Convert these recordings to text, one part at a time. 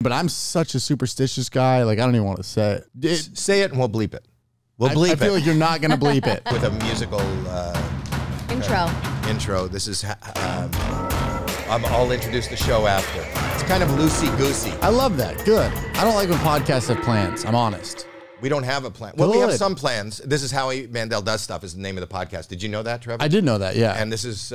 but I'm such a superstitious guy. Like, I don't even want to say it. Say it and we'll bleep it. We'll bleep it. I feel like you're not going to bleep it. With a musical intro. This is, I'll introduce the show after. It's kind of loosey-goosey. I love that. Good. I don't like when podcasts have plans. I'm honest. We don't have a plan. Well, we have some plans. This is Howie Mandel Does Stuff is the name of the podcast. Did you know that, Trevor? I did know that, yeah. And this is...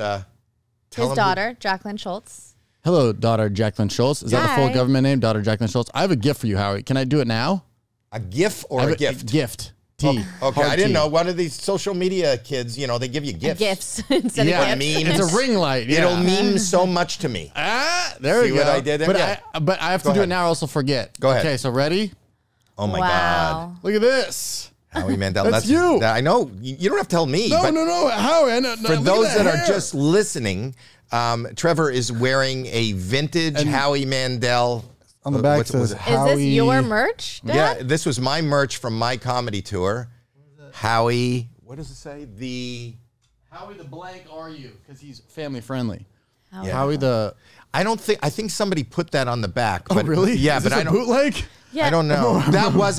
his daughter, Jacqueline Schultz. Hello, daughter Jacqueline Schultz. Is that the full government name, daughter Jacqueline Schultz? I have a gift for you, Howie. Can I do it now? A GIF or a gift? A gift. T. Oh, okay, I didn't know. One of these social media kids, you know, they give you gifts. Gifts instead of gifts. It's a ring light. Yeah. It'll mean so much to me. There we go. See what I did there? But I have to do it now or else I'll forget. Go ahead. Okay, so ready? Oh, my God. Look at this. Howie Mandel. That's you. I know. You don't have to tell me. No, Howie. For those that are just listening, Trevor is wearing a vintage Howie Mandel. On the back says Howie. Is this your merch, Dad? Yeah, this was my merch from my comedy tour. Howie, what does it say? Howie the blank are you? Because he's family friendly. Howie the... I think somebody put that on the back. Oh, but, really? Yeah, Is but this I a don't... bootleg? Yeah. I don't know.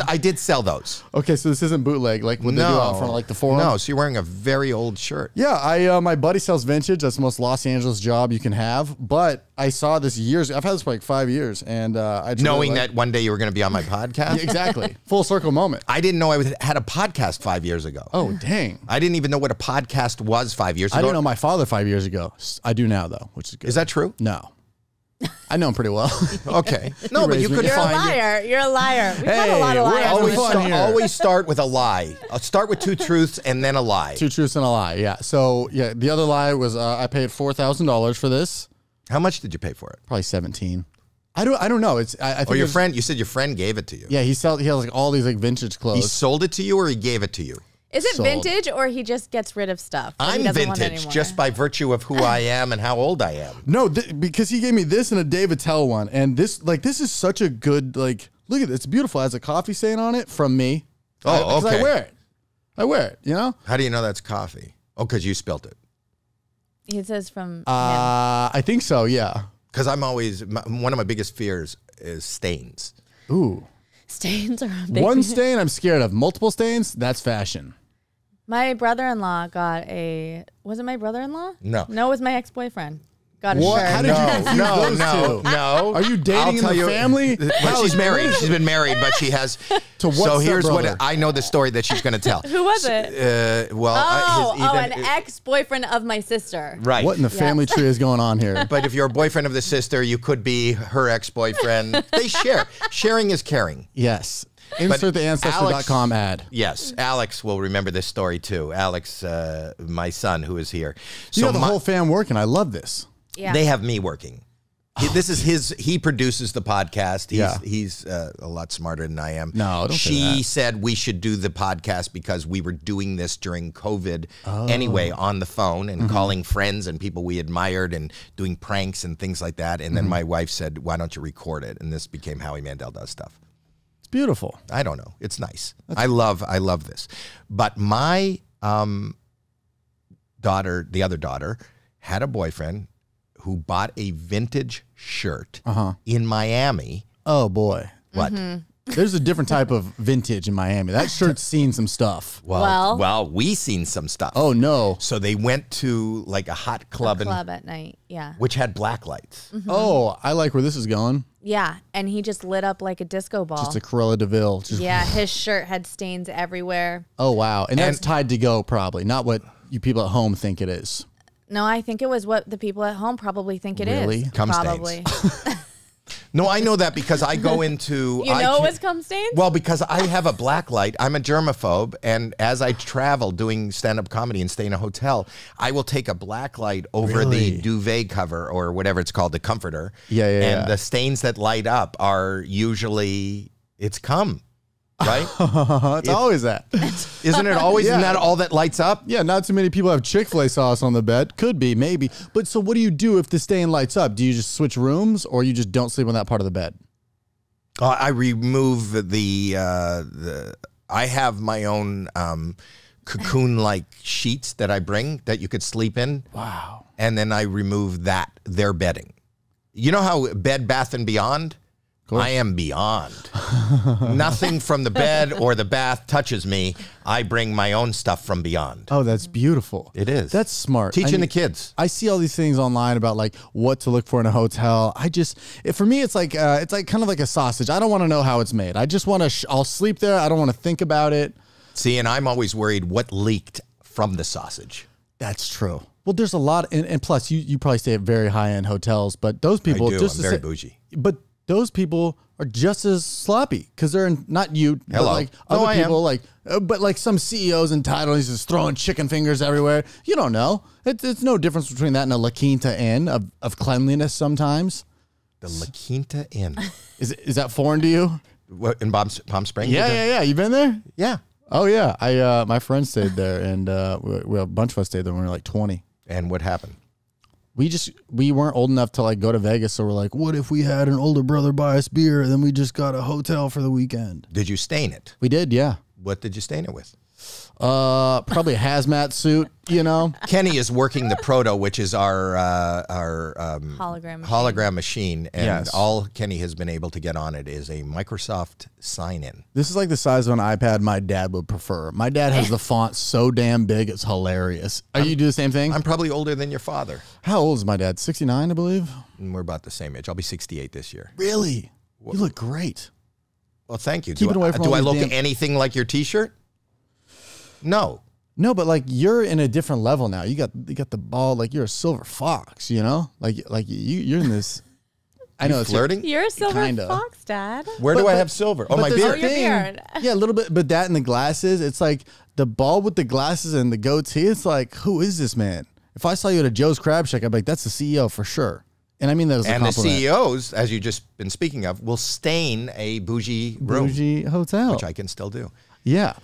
I did sell those. Okay, so this isn't bootleg like what they do out front, like the forum? No, so you're wearing a very old shirt. Yeah, my buddy sells vintage. That's the most Los Angeles job you can have. But I saw this years. I've had this for like 5 years, and I just knowing that one day you were going to be on my podcast. Yeah, exactly, full circle moment. I didn't know I had a podcast 5 years ago. Oh, dang! I didn't even know what a podcast was 5 years ago. I didn't know my father 5 years ago. I do now though, which is good. Is that true? No. I know him pretty well. Okay. No, but you could You're find... a liar. You're a liar. We've had a lot of liars. Always start with a lie. I'll start with 2 truths and then a lie. 2 truths and a lie, yeah. So, yeah, the other lie was I paid $4,000 for this. How much did you pay for it? Probably 17. I don't know. I think your friend, you said your friend gave it to you. Yeah, he has like all these like vintage clothes. He sold it to you or he gave it to you? Is it vintage or he just gets rid of stuff? I'm vintage just by virtue of who I am and how old I am. No, because he gave me this and a Dave Attell one. And this is such a good, like, look at it. It's beautiful. It has a coffee stain on it from me. Oh, okay. I wear it, you know? How do you know that's coffee? Oh, because you spilled it. It says from him. I think so, yeah. Because I'm always, one of my biggest fears is stains. Ooh. Stains are a big One stain I'm scared of. Multiple stains, that's fashion. My brother-in-law got a... Was it my brother-in-law? No. No, it was my ex-boyfriend. Got a What? shirt. How did you confuse those two? No. Are you dating in the family? Well, she's married. She's been married, but she has... To what So here's stepbrother? what... I know the story that she's going to tell. Who was it? An ex-boyfriend of my sister. Right. What in the family tree is going on here? But if you're a boyfriend of the sister, you could be her ex-boyfriend. They share. Sharing is caring. Yes. Insert the Ancestry.com ad. Yes, Alex will remember this story too. Alex, my son, who is here. You have the whole fam working. I love this. Yeah. They have me working. This is his. He produces the podcast. He's a lot smarter than I am. No, don't say She that. said we should do the podcast because we were doing this during COVID anyway on the phone and calling friends and people we admired and doing pranks and things like that. And then my wife said, "Why don't you record it?" And this became Howie Mandel Does Stuff. Beautiful. I don't know. It's nice. I love this. But my daughter, the other daughter, had a boyfriend who bought a vintage shirt in Miami. Oh, boy. What? There's a different type of vintage in Miami. That shirt's seen some stuff. Well, we seen some stuff. Oh, no. So they went to like a hot club. At night, yeah. Which had black lights. Oh, I like where this is going. Yeah, and he just lit up like a disco ball. Just a Cruella de Vil. Yeah, his shirt had stains everywhere. Oh, wow. And that's tied to go, probably. Not what you people at home think it is. No, I think it was what the people at home probably think it is. Really? Cum probably. stains. No, I know that because I go into... You know it was cum stains? Well, because I have a black light. I'm a germaphobe. And as I travel doing stand-up comedy and stay in a hotel, I will take a black light over the duvet cover or whatever it's called, the comforter. And the stains that light up are usually... It's cum, right? It's always that. Isn't it always? Isn't that all that lights up? Yeah, not too many people have Chick-fil-A sauce on the bed. Could be, maybe. But so what do you do if the stain lights up? Do you just switch rooms or you just don't sleep on that part of the bed? I remove the I have my own cocoon-like sheets that I bring that you could sleep in. Wow. And then I remove their bedding. You know how Bed Bath & Beyond, I am beyond. Nothing from the bed or the bath touches me. I bring my own stuff from beyond. Oh, that's beautiful. It is. That's smart. Teaching the kids. I see all these things online about like what to look for in a hotel. For me, it's like kind of like a sausage. I don't want to know how it's made. I just want to. I'll sleep there. I don't want to think about it. See, and I'm always worried what leaked from the sausage. That's true. Well, there's a lot, and plus, you probably stay at very high-end hotels, but those people I'm very bougie. But those people are just as sloppy because they're not you, but like other people, but like some CEOs entitled, he's just throwing chicken fingers everywhere. You don't know. It's no difference between that and a La Quinta Inn of cleanliness sometimes. The La Quinta Inn. Is that foreign to you? What, in Palm Springs? Yeah. You been there? Yeah. Oh yeah. My friend stayed there, and a bunch of us stayed there when we were like 20. And what happened? We weren't old enough to like go to Vegas, so we're like, what if we had an older brother buy us beer, and then we just got a hotel for the weekend? Did you stain it? We did, yeah. What did you stain it with? Probably a hazmat suit, you know. Kenny is working the Proto, which is our hologram machine, and all Kenny has been able to get on it is a Microsoft sign-in. This is like the size of an iPad my dad would prefer. My dad has the font so damn big, it's hilarious. You do the same thing? I'm probably older than your father. How old is my dad? 69, I believe. And we're about the same age. I'll be 68 this year. Really? You look great. Well, thank you. Keep it away from do I look anything like your T-shirt? No, but like you're in a different level now. You got the ball, like you're a silver fox, you know, like you're in this. I know it's flirting. You're a silver fox, Dad. Where do I have silver? Oh, my beard. Oh, your beard. Yeah, a little bit, but that and the glasses. It's like the ball with the glasses and the goatee. It's like, who is this man? If I saw you at a Joe's Crab Shack, I'd be like, that's the CEO for sure. And I mean that as a compliment. And the CEOs, as you just been speaking of, will stain a bougie room, bougie hotel, which I can still do. Yeah.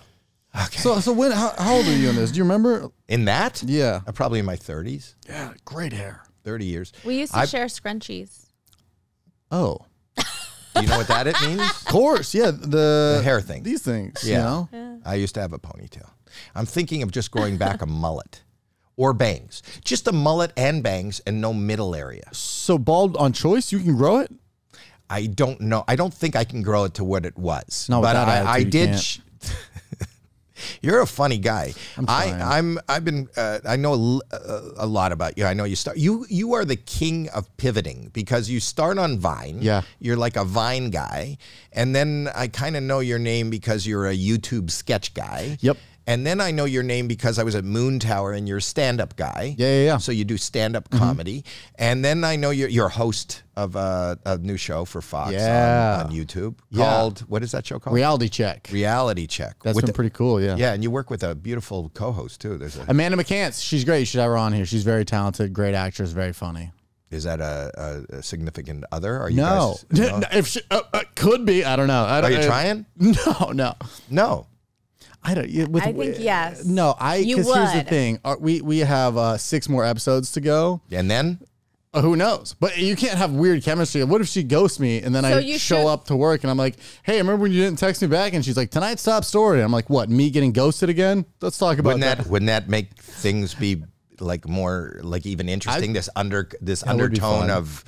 Okay. So when? How old are you in this? Do you remember? In that? Yeah. I'm probably in my 30s. Yeah, great hair. 30 years. We used to share scrunchies. Oh. Do you know what that it means? Of course, yeah. The hair thing. These things, yeah. You know? Yeah. I used to have a ponytail. I'm thinking of just growing back a mullet or bangs. Just a mullet and bangs and no middle area. So bald on choice, you can grow it? I don't know. I don't think I can grow it to what it was. No, but I did. You're a funny guy. I've been. I know a lot about you. I know you start. You are the king of pivoting because you start on Vine. Yeah. You're like a Vine guy, and then I kind of know your name because you're a YouTube sketch guy. Yep. And then I know your name because I was at Moon Tower and you're a stand-up guy. Yeah. So you do stand-up comedy. And then I know you're a host of a new show for Fox on YouTube called, what is that show called? Reality Check. Reality Check. That's been pretty cool, yeah. Yeah, and you work with a beautiful co-host, too. There's Amanda McCants. She's great. You should have her on here. She's very talented, great actress, very funny. Is that a significant other? Are you no. guys, no? If she, could be. I don't know. Are you trying? No. I don't. I think yes. No, because here's the thing: we have 6 more episodes to go, and then who knows? But you can't have weird chemistry. What if she ghosts me and then I show up to work and I'm like, "Hey, remember when you didn't text me back?" And she's like, "Tonight's top story." I'm like, "What? Me getting ghosted again?" Let's talk about that. Wouldn't that make things be like more like even interesting? This undertone of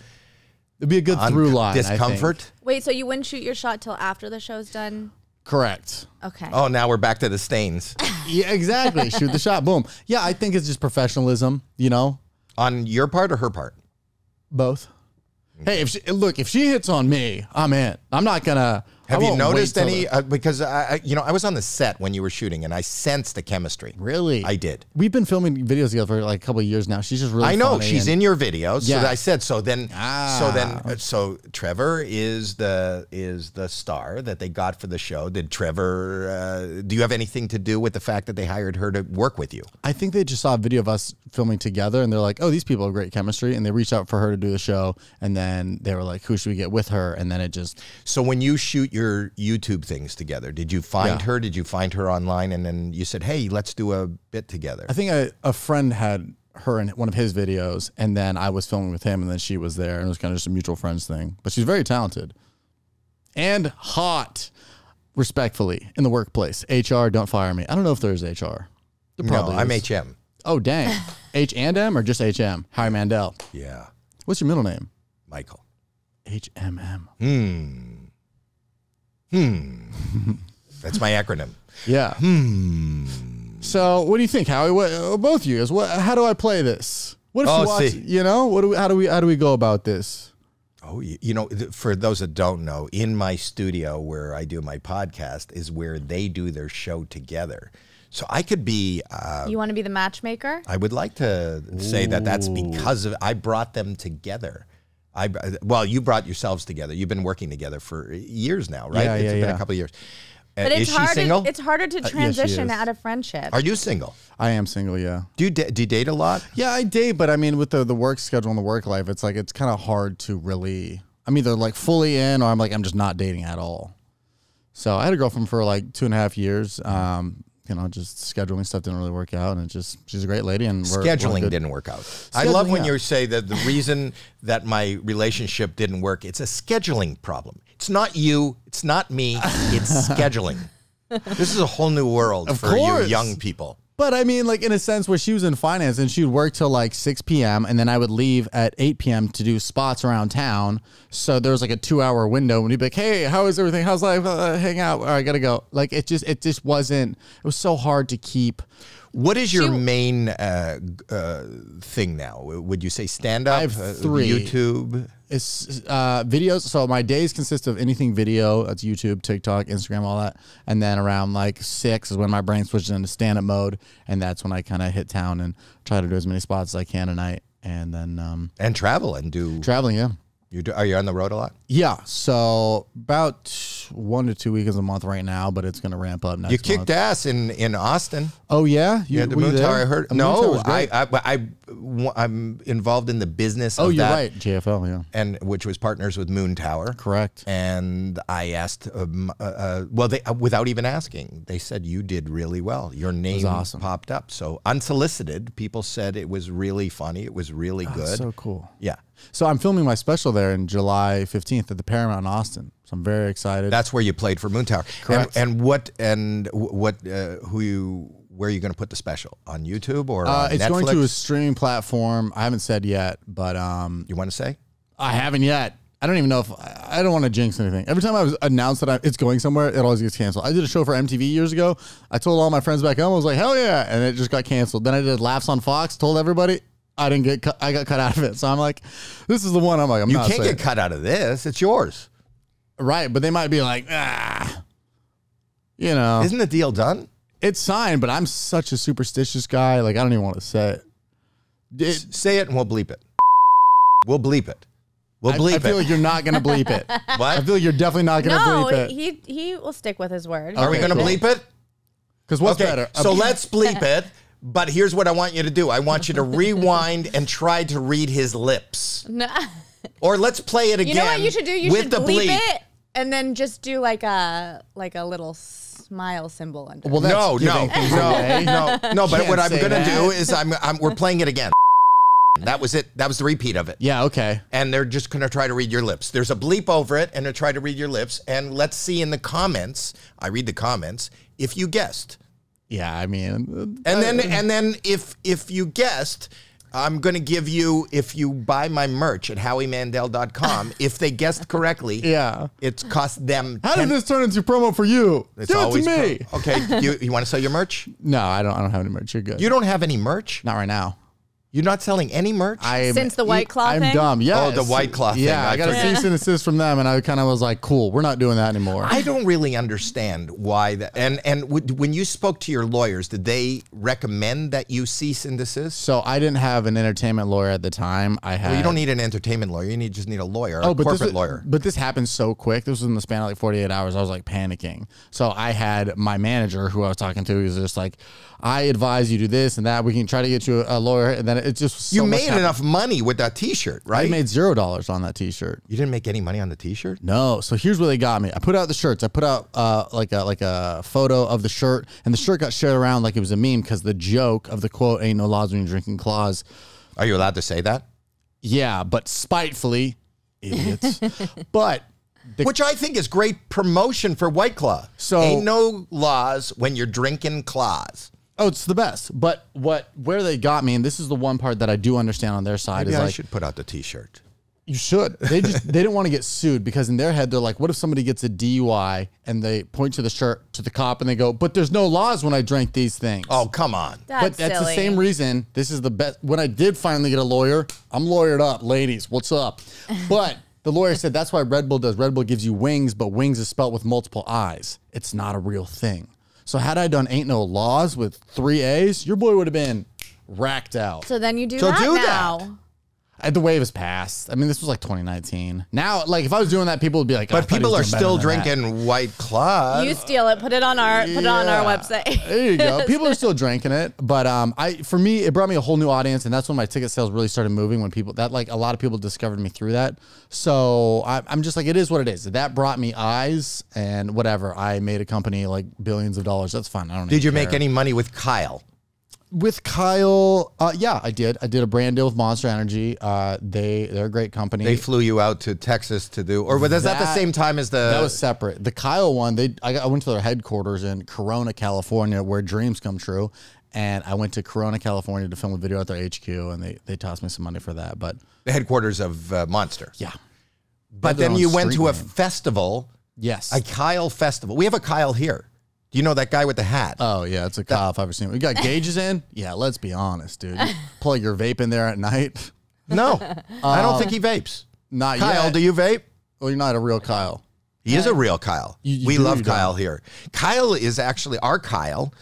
it'd be a good through line. Discomfort. Wait, so you wouldn't shoot your shot till after the show's done? Correct. Okay. Oh, now we're back to the stains. Yeah, exactly. Shoot the shot. Boom. Yeah, I think it's just professionalism, you know? On your part or her part? Both. Hey, if she hits on me, I'm in. I'm not going to... Have you noticed any? Because I was on the set when you were shooting, and I sensed the chemistry. Really, I did. We've been filming videos together for like a couple of years now. She's just really. I know funny she's in your videos. Yeah. So I said so. So Trevor is the star that they got for the show. Did Trevor? Do you have anything to do with the fact that they hired her to work with you? I think they just saw a video of us filming together, and they're like, "Oh, these people have great chemistry," and they reached out for her to do the show, and then they were like, "Who should we get with her?" And then it just. So when you shoot your YouTube things together, did you find her? Did you find her online and then you said, "Hey, let's do a bit together"? I think a friend had her in one of his videos, and then I was filming with him, and then she was there, and it was kind of just a mutual friends thing. But she's very talented and hot, respectfully, in the workplace. HR, don't fire me. I don't know if there's HR. No, I'm HM. Oh, dang. H and M or just HM? Howie Mandel. Yeah. What's your middle name? Michael. HMM. That's my acronym. Yeah. So, what do you think, Howie? Both of you guys? How do I play this? What if you watch? You know, how do we go about this? Oh, you know, for those that don't know, in my studio where I do my podcast is where they do their show together. So I could be. You want to be the matchmaker? I would like to say that that's because of I brought them together. Well, you brought yourselves together. You've been working together for years now, right? Yeah, It's been a couple of years. But is she single? It's harder to transition out of friendship. Are you single? I am single, yeah. Do you date a lot? Yeah, I date, but I mean, with the work schedule and the work life, it's like it's kind of hard to really. I'm either like fully in, or I'm just not dating at all. So I had a girlfriend for like 2.5 years. You know, just scheduling stuff didn't really work out, and she's a great lady. And scheduling didn't work out. I love when you say that the reason that my relationship didn't work, it's a scheduling problem. It's not you, it's not me, it's scheduling. This is a whole new world for you young people. But I mean, like in a sense where she was in finance and she'd work till like 6 p.m. and then I would leave at 8 p.m. to do spots around town. So there was like a 2-hour window when you'd be like, hey, how is everything? How's life? Hang out. All right, gotta go. Like it just wasn't, it was so hard to keep. What is your main thing now? Would you say stand-up? I have 3. YouTube? It's videos. So my days consist of anything video. That's YouTube, TikTok, Instagram, all that. And then around like 6 is when my brain switches into stand-up mode. And that's when I kind of hit town and try to do as many spots as I can a night. And then... and travel and do... Traveling, yeah. Are you on the road a lot? Yeah. So about 1 to 2 weekends a month right now, but it's going to ramp up next month. You kicked ass in Austin. Oh, yeah? You had the Moon Tower. I heard. No, I'm involved in the business of that. Oh, you're right. JFL, yeah. And which was partners with Moon Tower. Correct. And I asked, without even asking, they said you did really well. Your name popped up. So unsolicited, people said it was really funny. It was really good. So cool. Yeah. So I'm filming my special there in July 15th at the Paramount in Austin. So I'm very excited. That's where you played for Moon Tower. Correct. Where are you going to put the special? On YouTube or on it's Netflix? Going to a streaming platform. I haven't said yet, but you want to say? I haven't yet. I don't even know if I don't want to jinx anything. Every time I was announced that it's going somewhere, it always gets canceled. I did a show for MTV years ago. I told all my friends back home, I was like, hell yeah, and it just got canceled. Then I did Laughs on Fox, told everybody. I got cut out of it. So I'm like, this is the one. I'm like, you can't get cut out of this. It's yours. Right. But they might be like, you know. Isn't the deal done? It's signed, but I'm such a superstitious guy. Like, I don't even want to say it. Say it and we'll bleep it. We'll bleep it. We'll bleep it. I feel like you're not going to bleep it. What? I feel like you're definitely not going to bleep it. He will stick with his word. Are we going to bleep it? Because what's better? So let's bleep it. But here's what I want you to do. I want you to rewind and try to read his lips. No. Or let's play it again. You know what you should do? You should bleep it and then just do like a little smile symbol under it. Well, no. But what I'm going to do is we're playing it again. That was it. That was the repeat of it. Yeah, okay. And they're just going to try to read your lips. There's a bleep over it, and they're trying to read your lips. And let's see in the comments, I read the comments, if you guessed. Yeah, I mean, and then if you guessed, I'm going to give you, if you buy my merch at howiemandel.com, if they guessed correctly, yeah, it's cost them. How did this turn into promo for you? It's Give always it to me. Okay, you want to sell your merch? No, I don't have any merch. You're good. You don't have any merch? Not right now. You're not selling any merch? Since the White Claw thing? I'm dumb, yeah. Oh, the White Claw thing. Yeah, I got a cease and desist from them, and I kind of was like, cool, we're not doing that anymore. I don't really understand why that. And when you spoke to your lawyers, did they recommend that you cease and desist? So I didn't have an entertainment lawyer at the time. Well, you don't need an entertainment lawyer. You just need a lawyer, a corporate lawyer. But this happened so quick. This was in the span of like 48 hours. I was like panicking. So I had my manager who I was talking to. He was just like, I advise you do this and that. We can try to get you a lawyer. And then it just so you made enough money with that T-shirt, right? I made $0 on that T-shirt. You didn't make any money on the T-shirt? No. So here's where they got me. I put out the shirts. I put out like a photo of the shirt, and the shirt got shared around like it was a meme because the joke of the quote "Ain't no laws when you're drinking claws." Are you allowed to say that? Yeah, but spitefully, idiots. But. Which I think is great promotion for White Claw. So ain't no laws when you're drinking claws. Oh, it's the best. But where they got me, and this is the one part that I do understand on their side, Maybe is I like, should put out the T-shirt. You should. They didn't want to get sued because in their head they're like, what if somebody gets a DUI and they point to the cop and they go, but there's no laws when I drank these things. Oh, come on. That's the same reason. This is the best. When I did finally get a lawyer, I'm lawyered up, ladies. What's up? But the lawyer said that's why Red Bull does. Red Bull gives you wings, but wings is spelled with multiple I's. It's not a real thing. So had I done Ain't No Laws with 3 A's, your boy would have been racked out. So then you do that now. The wave has passed. I mean, this was like 2019. Now, like, if I was doing that, people would be like, but people are still drinking White Claw. You steal it. Put it on our website. There you go. People are still drinking it. But for me, it brought me a whole new audience. And that's when my ticket sales really started moving, when a lot of people discovered me through that. So I'm just like, it is what it is. That brought me eyes and whatever. I made a company like billions of dollars. That's fine. I don't Did you make any money with Kyle? With Kyle, yeah, I did. I did a brand deal with Monster Energy. They're a great company. They flew you out to Texas to do, or was that the same time as the? That was separate. The Kyle one, I went to their headquarters in Corona, California, where dreams come true. And I went to Corona, California to film a video at their HQ, and they tossed me some money for that. But the headquarters of Monster. Yeah. But then you went to a festival. Yes. A Kyle festival. We have a Kyle here. Do you know that guy with the hat? Oh, yeah, it's a Kyle if I've ever seen it. We got gauges in? Yeah, let's be honest, dude. You plug your vape in there at night? No, I don't think he vapes. Not Kyle, yet. do you vape? Well, you're not a real Kyle. He is a real Kyle. We love Kyle don't. here. Kyle is actually, our Kyle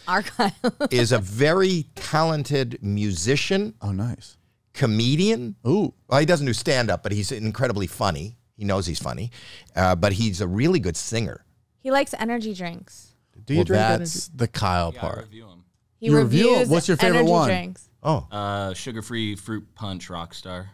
is a very talented musician. Oh, nice. Comedian. Ooh. Well, he doesn't do stand-up, but he's incredibly funny. He knows he's funny. But he's a really good singer. He likes energy drinks. Do you drink that's energy? the Kyle Yeah, part. I review them. He reviews What's your favorite energy one? Drinks. Oh. Sugar-free fruit punch Rockstar.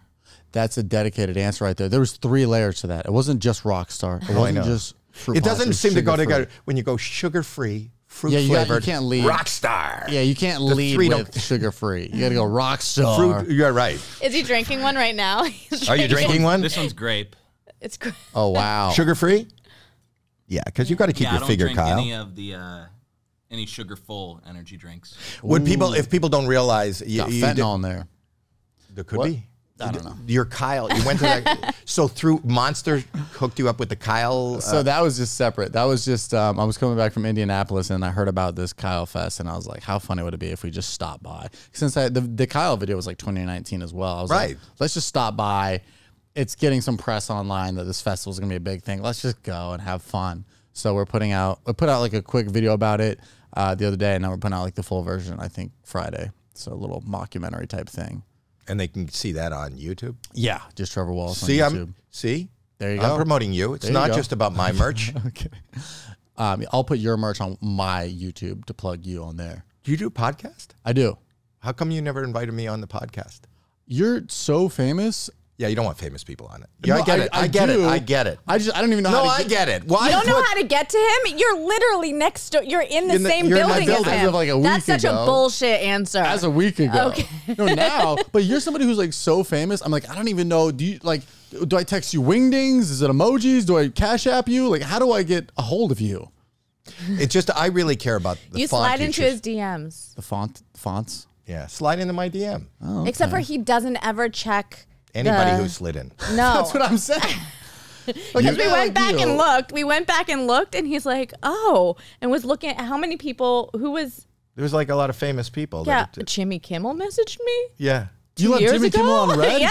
That's a dedicated answer right there. There was 3 layers to that. It wasn't just Rockstar. It wasn't just fruit It punch. doesn't seem to go together when you go sugar-free, fruit-flavored, you can't lead. Rockstar. Yeah, you can't lead with sugar-free. You got to go Rockstar. Fruit, you're right. Is he drinking one right now? Are you drinking one? This one's grape. It's great. Oh, wow. Sugar-free? Yeah, because you got to keep your figure, Kyle. I don't drink any of the any sugar-full energy drinks. Would people, if people don't realize, Got fentanyl in there. There could be. I don't know. You're Kyle. You went to that. So through Monster hooked you up with the Kyle. So that was just separate. That was just, I was coming back from Indianapolis and I heard about this Kyle Fest and I was like, how funny would it be if we just stopped by? Since the Kyle video was like 2019 as well. I was like, let's just stop by. It's getting some press online that this festival is going to be a big thing. Let's just go and have fun. So we put out like a quick video about it the other day, and now we're putting out like the full version, I think Friday. So a little mockumentary type thing. And they can see that on YouTube? Yeah, just Trevor Wallace on YouTube. See? There you go. I'm promoting you. It's not just about my merch. Okay. I'll put your merch on my YouTube to plug you on there. Do you do a podcast? I do. How come you never invited me on the podcast? You're so famous. Yeah, you don't want famous people on it. Yeah, No, I get it. I get it. I get it. I don't even know how to I get it. Why You don't know how to get to him? You're literally next door. You're in the same building as As him. of like a week That's such ago. a bullshit answer. As a week ago. Okay. No, now, but you're somebody who's like so famous. I'm like, I don't even know. Do I text you wingdings? Is it emojis? Do I cash app you? Like, how do I get a hold of you? It's just, I really care about the you font slide into his DMs. The fonts? Yeah, slide into my DM. Oh, okay. Except for he doesn't ever check Anybody who slid in. No. That's what I'm saying. Because we went back and looked. We went back and looked, and he's like, oh, and was looking at how many people, who was. There was like a lot of famous people. Yeah, Jimmy Kimmel messaged me. Yeah. You let Jimmy Kimmel on red? Yeah.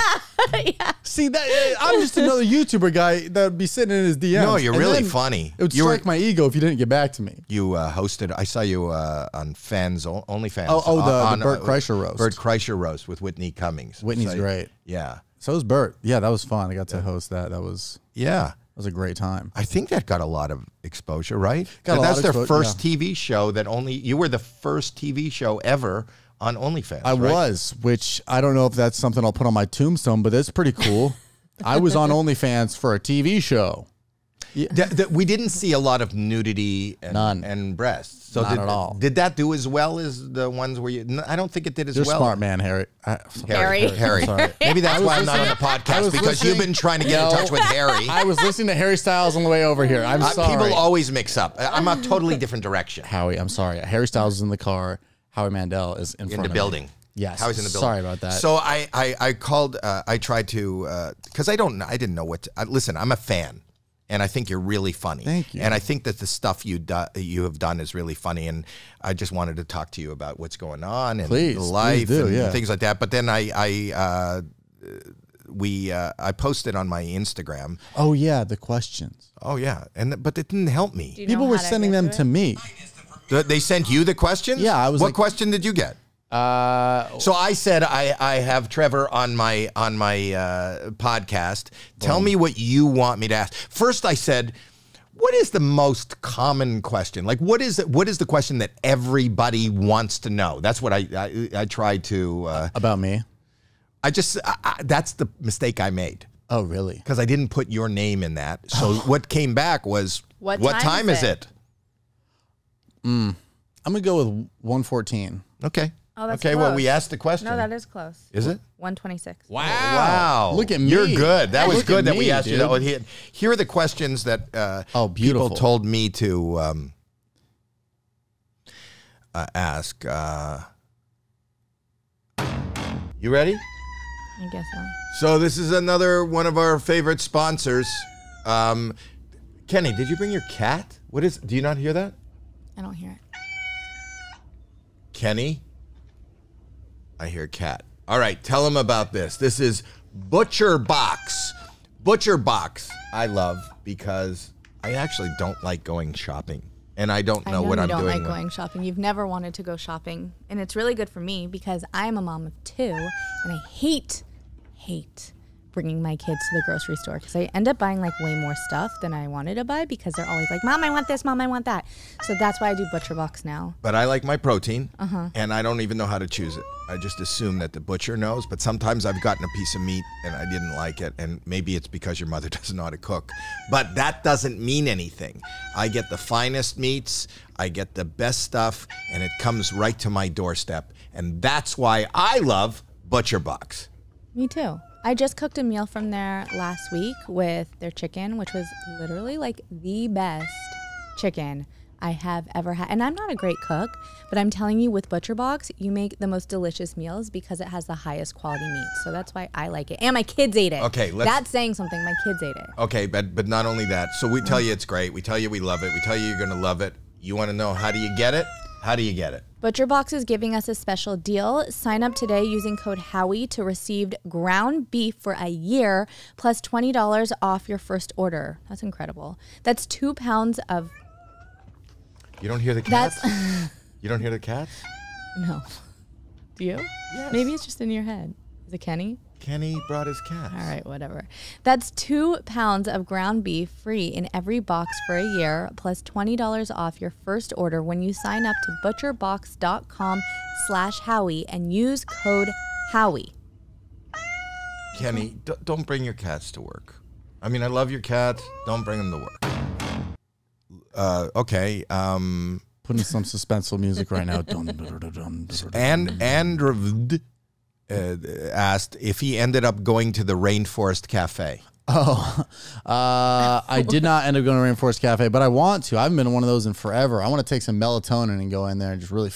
Yeah. See, that I'm just another YouTuber guy that would be sitting in his DMs. No, you're really funny. It would strike my ego if you didn't get back to me. You hosted, I saw you on OnlyFans. The Bert Kreischer roast. Bert Kreischer roast with Whitney Cummings. Whitney's great. Yeah. So was Bert. Yeah, that was fun. I got to host that. That was a great time. I think that got a lot of exposure, right? That's their first TV show that you were the first TV show ever on OnlyFans. I was, which I don't know if that's something I'll put on my tombstone, but it's pretty cool. I was on OnlyFans for a TV show. Yeah. We didn't see a lot of nudity and breasts. So Not at all. Did that do as well as the ones where you? I don't think it did as You're well. smart, man, Harry. Harry. Sorry. Maybe that's why I'm not on the podcast, because you've been trying to get in touch with Harry. I was listening to Harry Styles on the way over here. I'm sorry. People always mix up. I'm a totally different direction. Howie, I'm sorry. Harry Styles is in the car. Howie Mandel is in front of the building. me. Yes. Howie's in the building. Sorry about that. So I called. I tried to because I didn't know what. Listen, I'm a fan, and I think you're really funny. Thank you. And I think that the stuff you have done is really funny, and I just wanted to talk to you about what's going on and life and things like that. But then I posted on my Instagram. Oh yeah, the questions. Oh yeah, but it didn't help me. People were sending them to me. They sent you the questions? Yeah, I was. What question did you get? So I said I have Trevor on my podcast. Tell me what you want me to ask. First, I said, what is the most common question? Like, what is the question that everybody wants to know? That's what I tried to about me. That's the mistake I made. Oh, really? Because I didn't put your name in that. So what came back was, what time is it? I'm gonna go with 1:14. Okay. Oh, that's okay. close. Well, we asked the question. No, that is close. Is it? 1:26. Wow. Wow. Look at me. You're good. That was good that me, we asked dude. you that. Here are the questions that people told me to ask. You ready? I guess so. So this is another one of our favorite sponsors. Kenny, did you bring your cat? Do you not hear that? I don't hear it. Kenny? I hear cat. All right, tell him about this. This is Butcher Box. Butcher Box I love because I actually don't like going shopping. And I don't know what I'm doing. I know you don't like going shopping. You've never wanted to go shopping. And it's really good for me because I'm a mom of 2 and I hate bringing my kids to the grocery store because I end up buying like way more stuff than I wanted to buy because they're always like, Mom, I want this, Mom, I want that. So that's why I do Butcher Box now. But I like my protein and I don't even know how to choose it. I just assume that the butcher knows, but sometimes I've gotten a piece of meat and I didn't like it, and maybe it's because your mother doesn't know how to cook. But that doesn't mean anything. I get the finest meats, I get the best stuff, and it comes right to my doorstep. And that's why I love Butcher Box. Me too. I just cooked a meal from there last week with their chicken, which was literally like the best chicken I have ever had. And I'm not a great cook, but I'm telling you, with Butcher Box, you make the most delicious meals because it has the highest quality meat. So that's why I like it. And my kids ate it. Okay, that's saying something. My kids ate it. Okay, but not only that. So we tell you it's great. We tell you we love it. We tell you you're going to love it. You want to know how do you get it? How do you get it? Butcher Box is giving us a special deal. Sign up today using code Howie to receive ground beef for a year plus $20 off your first order. That's incredible. That's 2 pounds of... You don't hear the cats? You don't hear the cats? No. Do you? Yes. Maybe it's just in your head. Is it Kenny? Kenny brought his cats. All right, whatever. That's 2 pounds of ground beef free in every box for a year, plus $20 off your first order when you sign up to butcherbox.com/Howie and use code Howie. Kenny, don't bring your cats to work. I mean, I love your cats. Don't bring them to work. Okay. Putting some suspenseful music right now. And asked if he ended up going to the Rainforest Cafe. I did not end up going to Rainforest Cafe, but I want to. I haven't been to one of those in forever. I want to take some melatonin and go in there and just really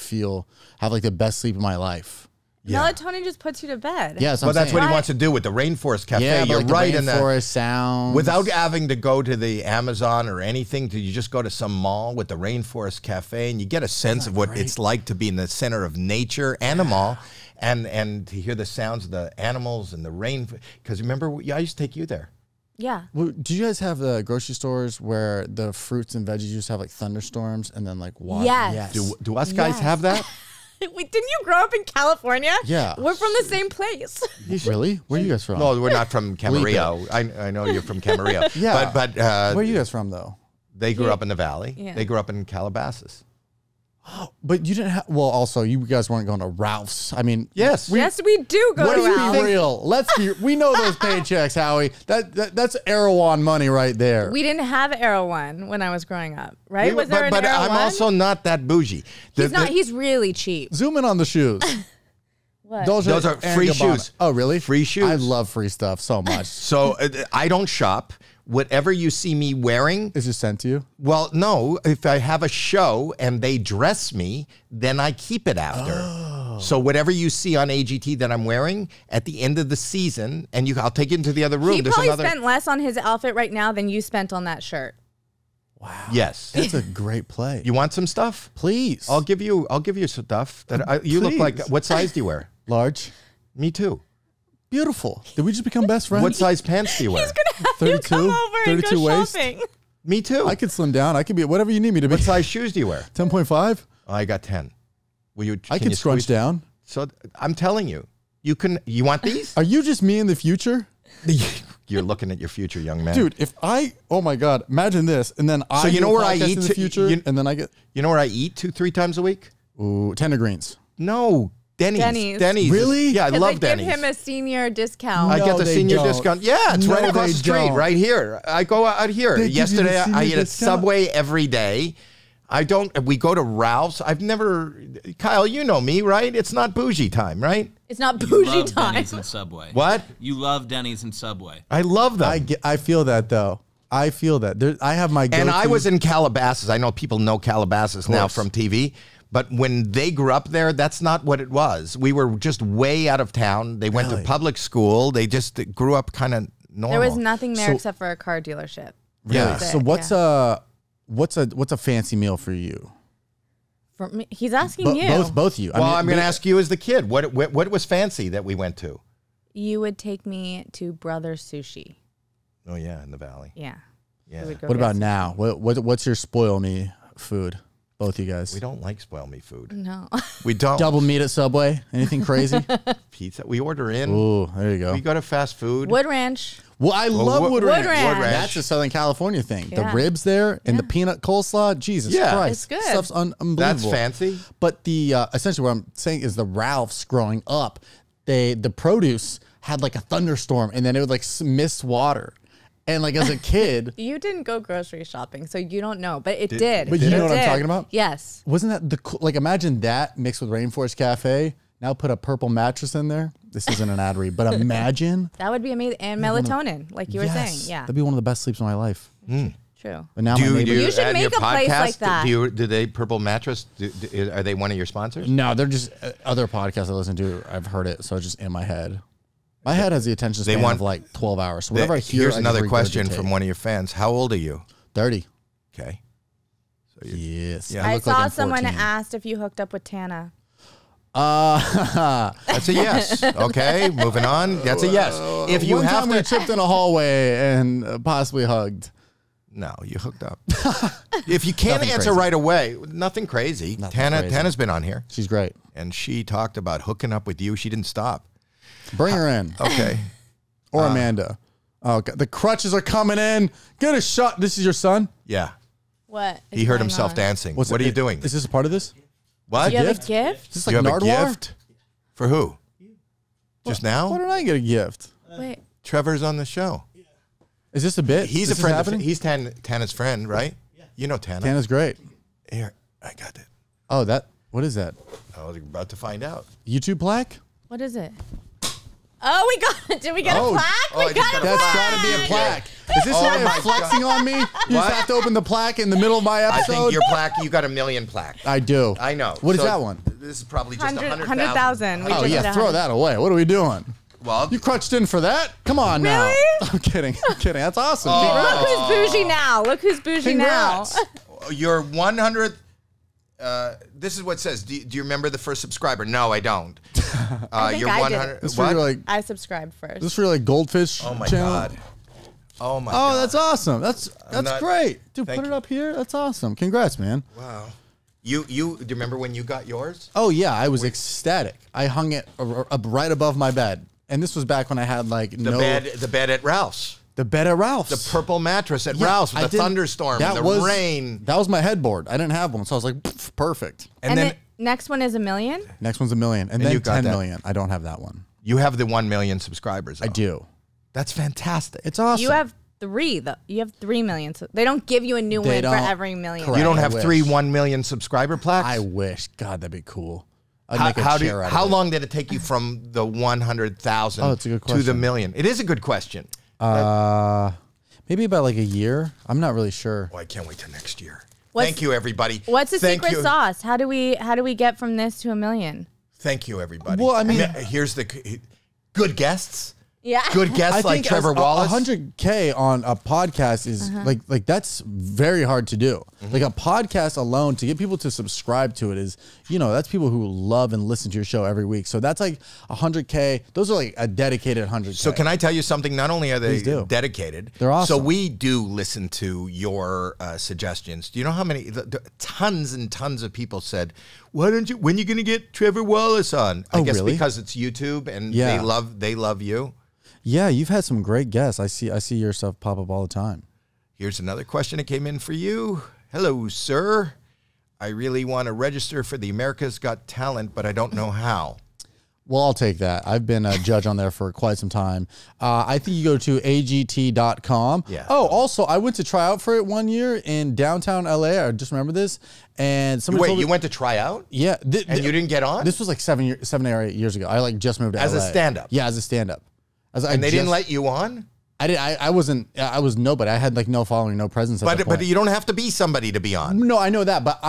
have like the best sleep of my life. Yeah. Melatonin just puts you to bed. Yes, but that's what he wants to do with the Rainforest Cafe. Yeah, you're like right the in that. Rainforest sounds. Without having to go to the Amazon or anything, do you just go to some mall with the Rainforest Cafe and you get a sense of what it's like to be in the center of nature and a mall. And to hear the sounds of the animals and the rain. Because remember, I used to take you there. Yeah. Well, do you guys have the grocery stores where the fruits and veggies just have like thunderstorms and then like water? Yes. Do us guys have that? Wait, didn't you grow up in California? Yeah. We're from the same place. Really? Where are you guys from? No, we're not from Camarillo. I know you're from Camarillo. Yeah. But where are you guys from, though? They grew up in the valley. Yeah. They grew up in Calabasas. But you didn't have... Well, also, you guys weren't going to Ralph's. I mean... Yes. Yes, we do go to Ralph's. Let's be real. We know those paychecks, Howie. That's Erewhon money right there. We didn't have Erewhon when I was growing up, right? Was there an But Erewhon? I'm also not that bougie. He's really cheap. Zoom in on the shoes. What? Those are free shoes. Oh, really? Free shoes. I love free stuff so much. So I don't shop. whatever you see me wearing is just sent to you. Well, no, if I have a show and they dress me, then I keep it after. So whatever you see on AGT that I'm wearing at the end of the season, and I'll take it into the other room. He probably spent less on his outfit right now than you spent on that shirt. Wow. Yes. That's a great play. You want some stuff? Please. I'll give you stuff that you look like. What size do you wear? Large. Me too. Beautiful. Did we just become best friends? What size pants do you wear? He's gonna have you come over and go waist? shopping. Me too. I could slim down. I could be whatever you need me to be. What size shoes do you wear? 10.5. Oh, I got 10. Will you? I can scrunch down. So I'm telling you, you can. You want these? Are you just me in the future? You're looking at your future, young man. Dude, oh my God, imagine this, and then I. So you know where I eat in the future, and then I get. You know where I eat 2-3 times a week? Ooh, Tender Greens. No. Denny's. Really? Yeah, I love Denny's. Denny's. Give him a senior discount. I get the senior discount. Yeah, it's right across the street, right here. I go out here. Yesterday, I eat at Subway every day. We go to Ralph's. Kyle, you know me, right? It's not bougie time, right? It's not bougie time. Denny's and Subway. What? You love Denny's and Subway. I love them. I feel that, though. I feel that. I have my go-to. And I was in Calabasas. I know people know Calabasas now from TV. But when they grew up there, that's not what it was. We were just way out of town. They went to public school. They just grew up kind of normal. There was nothing there except for a car dealership. Yeah. So what's a fancy meal for you? For me, he's asking you. Both you. Well, I'm going to ask you as the kid. What was fancy that we went to? You would take me to Brothers Sushi. Oh yeah, in the valley. Yeah. Yeah. What about now? What's your spoil me food? Both you guys. We don't like spoil me food. No. We don't. Double meat at Subway? Anything crazy? Pizza. We order in. Ooh, there you go. We go to fast food. Wood Ranch. Well, I love Wood Ranch. Wood Ranch. That's a Southern California thing. Yeah. The ribs there and the peanut coleslaw. Jesus Christ. It's good. Stuff's unbelievable. That's fancy. But the essentially what I'm saying is the Ralphs growing up, the produce had like a thunderstorm and then it would like mist water. And like as a kid, you didn't go grocery shopping, so you don't know, but it did. But you know what I'm talking about? Yes. Wasn't that like imagine that mixed with Rainforest Cafe? Now put a purple mattress in there. This isn't an ad read, but imagine that would be amazing. And melatonin, like you were saying, yeah, that'd be one of the best sleeps of my life. True. But now you should make a place like that. Do they Purple Mattress? Are they one of your sponsors? No, they're just other podcasts I listen to. I've heard it, so it's just in my head. My head has the attention span of like 12 hours. So whatever I hear, here's another question from one of your fans. How old are you? 30. Okay. So yes. Yeah, I saw someone asked if you hooked up with Tana. That's a yes. Okay, moving on. That's a yes. If you have we tripped in a hallway and possibly hugged. No, you hooked up. If you can't answer right away, nothing crazy. Tana's been on here. She's great. And she talked about hooking up with you. She didn't stop. Bring her in. Okay. Or Amanda. Oh, God. The crutches are coming in. Get a shot. This is your son? Yeah. What? He heard himself dancing. What are you doing? Is this a part of this? What? Do you have a gift? Is this like you have Nardwuar? a gift? For who? Just now? Why don't I get a gift? Wait. Trevor's on the show. Is this a bit? He's a friend. He's Tana's friend, right? Yeah. You know Tana. Tana's great. Here, I got it. Oh, what is that? I was about to find out. YouTube plaque? What is it? Oh, we got it. Did we get a plaque? We got a plaque. That's got to be a plaque. Is this way of flexing on me? You just have to open the plaque in the middle of my episode? I think your plaque, you got 1 million plaque. I do. I know. What is that one? This is probably just 100,000. Oh, yeah, throw that away. What are we doing? Well, you crutched in for that? Come on now. I'm kidding. That's awesome. Look who's bougie now. Look who's bougie now. Your 100th. This is what it says. Do you remember the first subscriber? No, I don't. Your 100. What? I subscribed first. This is for like Goldfish. Oh my channel? God. Oh my God. Oh, that's awesome. That's great. Dude, put it up here. That's awesome. Congrats, man. Wow. Do you remember when you got yours? Oh yeah, I was ecstatic. I hung it up right above my bed, and this was back when I had like the bed at Ralph's. The bed at Ralph's. The purple mattress at Ralph's with the thunderstorm and the rain. That was my headboard. I didn't have one, so I was like, perfect. And then next one is 1 million? Next one's 1 million. And then 10 million. I don't have that one. You have the 1 million subscribers, though. I do. That's fantastic. It's awesome. You have 3, though. You have 3 million. So they don't give you a new one for every million. Correct. You don't have 1 million subscriber plaques? I wish. God, that'd be cool. How long did it take you from the 100,000 to the million? It is a good question. Maybe about like a year. I'm not really sure. Oh, I can't wait till next year. Thank you, everybody. What's the secret sauce? How do we get from this to 1 million? Thank you, everybody. Well, I mean, here's the good guests. Yeah. Good guests like Trevor Wallace. 100K on a podcast is like that's very hard to do. Like a podcast alone, to get people to subscribe to it is, that's people who love and listen to your show every week. So that's like 100K. Those are like a dedicated 100K. So can I tell you something? Not only are they dedicated, they're awesome. So we do listen to your suggestions. Do you know how many? Tons and tons of people said, when are you going to get Trevor Wallace on? I guess really? Because it's YouTube and they love you. Yeah, you've had some great guests. I see your stuff pop up all the time. Here's another question that came in for you. Hello, sir. I really want to register for the America's Got Talent, but I don't know how. Well, I'll take that. I've been a judge on there for quite some time. I think you go to agt.com. Yeah. Oh, also, I went to try out for it one year in downtown LA. I just remember this. And somebody told me, you went to try out? Yeah. And you didn't get on? This was like 7 or 8 years ago. I like just moved to As LA. a stand-up? Yeah, as a stand-up. And they didn't let you on? I was nobody. I had like no following, no presence. But you don't have to be somebody to be on. No, I know that. But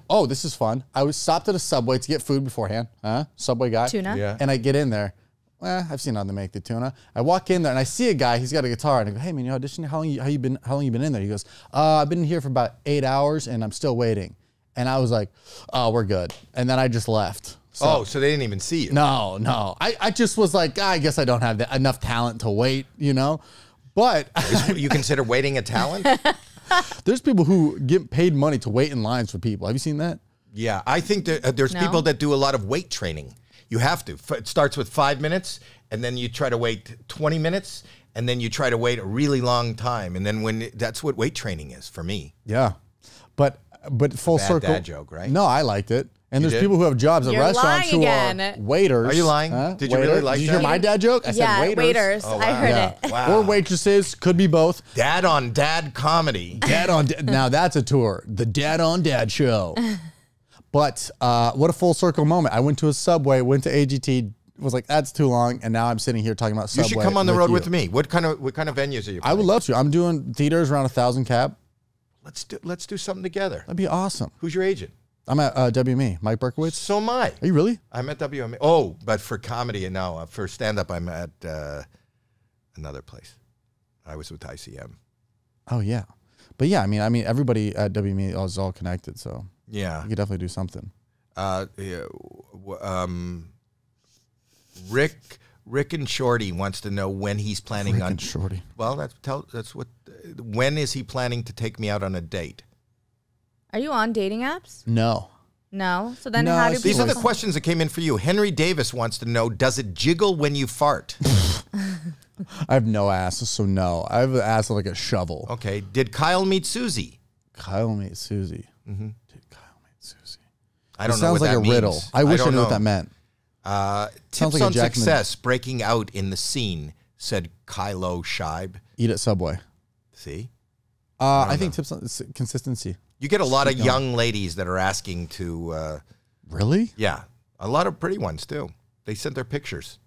oh, this is fun. I was stopped at a Subway to get food beforehand. Subway guy. Tuna. Yeah. And I get in there. I've seen how they make the tuna. I walk in there and I see a guy. He's got a guitar. And I go, hey man, you auditioned? How long you been in there? He goes, I've been in here for about 8 hours and I'm still waiting. And I was like, oh, we're good. And then I just left. So they didn't even see you. No. I just was like, I guess I don't have enough talent to wait, But you consider waiting a talent? There's people who get paid money to wait in lines for people. Have you seen that? Yeah, I think that there's people that do a lot of weight training. You have to. It starts with 5 minutes, and then you try to wait 20 minutes, and then you try to wait a really long time. And then that's what weight training is for me. Yeah. But full circle. Dad joke, right? No, I liked it. And there's people who have jobs at restaurants who are waiters. Are you lying? Did you really like that? Did you hear my dad joke? I said waiters. Waiters. Oh, wow. I heard it. Wow. Or waitresses. Could be both. Dad on Dad comedy. Dad on Dad. Now that's a tour. The Dad on Dad show. But what a full circle moment. I went to a Subway, went to AGT, was like, that's too long. And now I'm sitting here talking about Subway. You should come on the road with me. What kind of venues are you playing? I would love to. I'm doing theaters around 1,000 cap. Let's do something together. That'd be awesome. Who's your agent? I'm at WME, Mike Berkowitz. So am I. Are you really? I'm at WME. Oh, but for comedy, no. For stand-up, I'm at another place. I was with ICM. Oh, yeah. But yeah, I mean, everybody at WME is all connected, so yeah, you could definitely do something. Rick and Shorty wants to know when he's planning on. Shorty. Well, when is he planning to take me out on a date? Are you on dating apps? No. No. So then how do These are the questions that came in for you. Henry Davis wants to know, does it jiggle when you fart? I have no ass, so no. I have an ass like a shovel. Okay. Did Kyle meet Susie? Kyle meet Susie. Mm-hmm. Did Kyle meet Susie? I don't know what that means. Sounds like a riddle. I wish I knew what that meant. Tips on success, breaking out in the scene, said Kylo Scheib. Eat at Subway. See? I think tips on consistency. You get a lot of young ladies that are asking to... really? Yeah. A lot of pretty ones, too. They sent their pictures.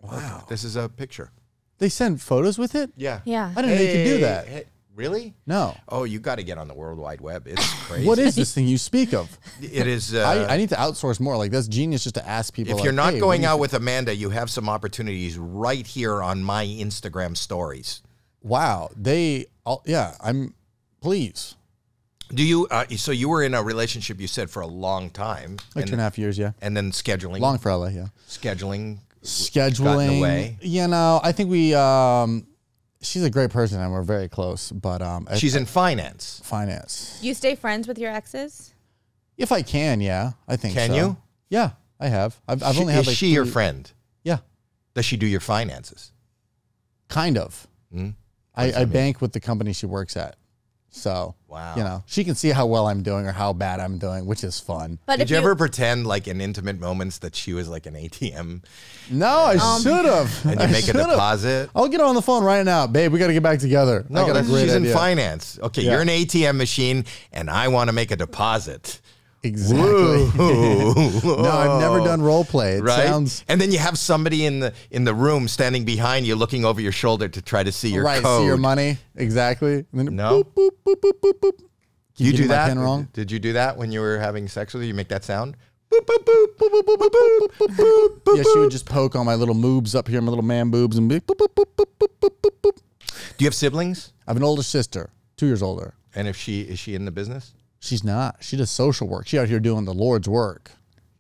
Wow. This is a picture. They send photos with it? Yeah. Yeah. I didn't know you could do that. Hey, really? No. Oh, you got to get on the World Wide Web. It's crazy. What is this thing you speak of? It is... I need to outsource more. Like, that's genius just to ask people. If you're not going out with Amanda, you have some opportunities right here on my Instagram stories. Wow. Please. Do you, so you were in a relationship, you said, for a long time. Like 2.5 years, yeah. And then scheduling. Long for LA, yeah. Scheduling. Got in the way. I think she's a great person and we're very close, but she's in finance. Finance. You stay friends with your exes? If I can, yeah, I think. Can you? Yeah, I have. I've only had. Is she your friend? Yeah. Does she do your finances? Kind of. I bank with the company she works at. So, wow. She can see how well I'm doing or how bad I'm doing, which is fun. But did you ever pretend, like in intimate moments, that she was like an ATM? No, I should have. And you make a deposit? I'll get her on the phone right now. Babe, we got to get back together. No, she's in finance. Okay, you're an ATM machine, and I want to make a deposit. Exactly. No, I've never done role play. And then you have somebody in the room standing behind you, looking over your shoulder to try to see your code. See your money. Exactly. And then no. Boop, boop, boop, boop, boop, boop. You do that? Pen wrong? Did you do that when you were having sex with her? You make that sound? Boop, boop, boop, boop, boop, boop, boop, boop, boop, boop. Yeah, she would just poke on my little moobs up here, my little man boobs, and be boop, boop, boop, boop, boop, boop, boop, boop. Do you have siblings? I have an older sister, 2 years older. And is she in the business? She's not. She does social work. She's out here doing the Lord's work.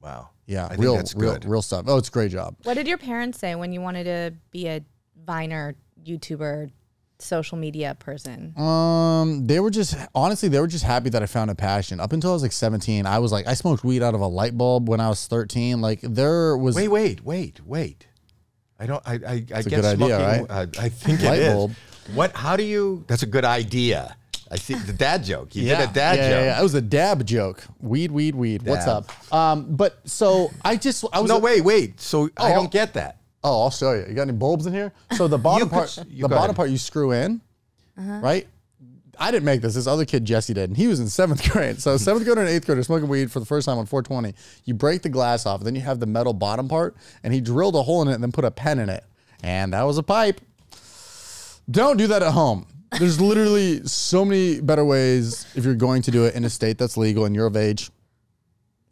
Wow. Yeah, I think that's good. Real stuff. Oh, it's a great job. What did your parents say when you wanted to be a Viner, YouTuber, social media person? They were just happy that I found a passion. Up until I was like 17, I smoked weed out of a light bulb when I was 13. Like there was Wait. I guess a good idea, smoking, right? I think light it is. bulb. How do you that's a good idea. I see the dad joke. You did a dad joke. Yeah, it was a dab joke. Weed. Dab. What's up? But so I was wait. So I don't get that. Oh, I'll show you. You got any bulbs in here? So the bottom part you screw in, right? I didn't make this. This other kid, Jesse, did. And he was in 7th grade. So 7th grader and 8th grader smoking weed for the first time on 420. You break the glass off. And then you have the metal bottom part. And he drilled a hole in it and then put a pen in it. And that was a pipe. Don't do that at home. There's literally so many better ways if you're going to do it in a state that's legal and you're of age,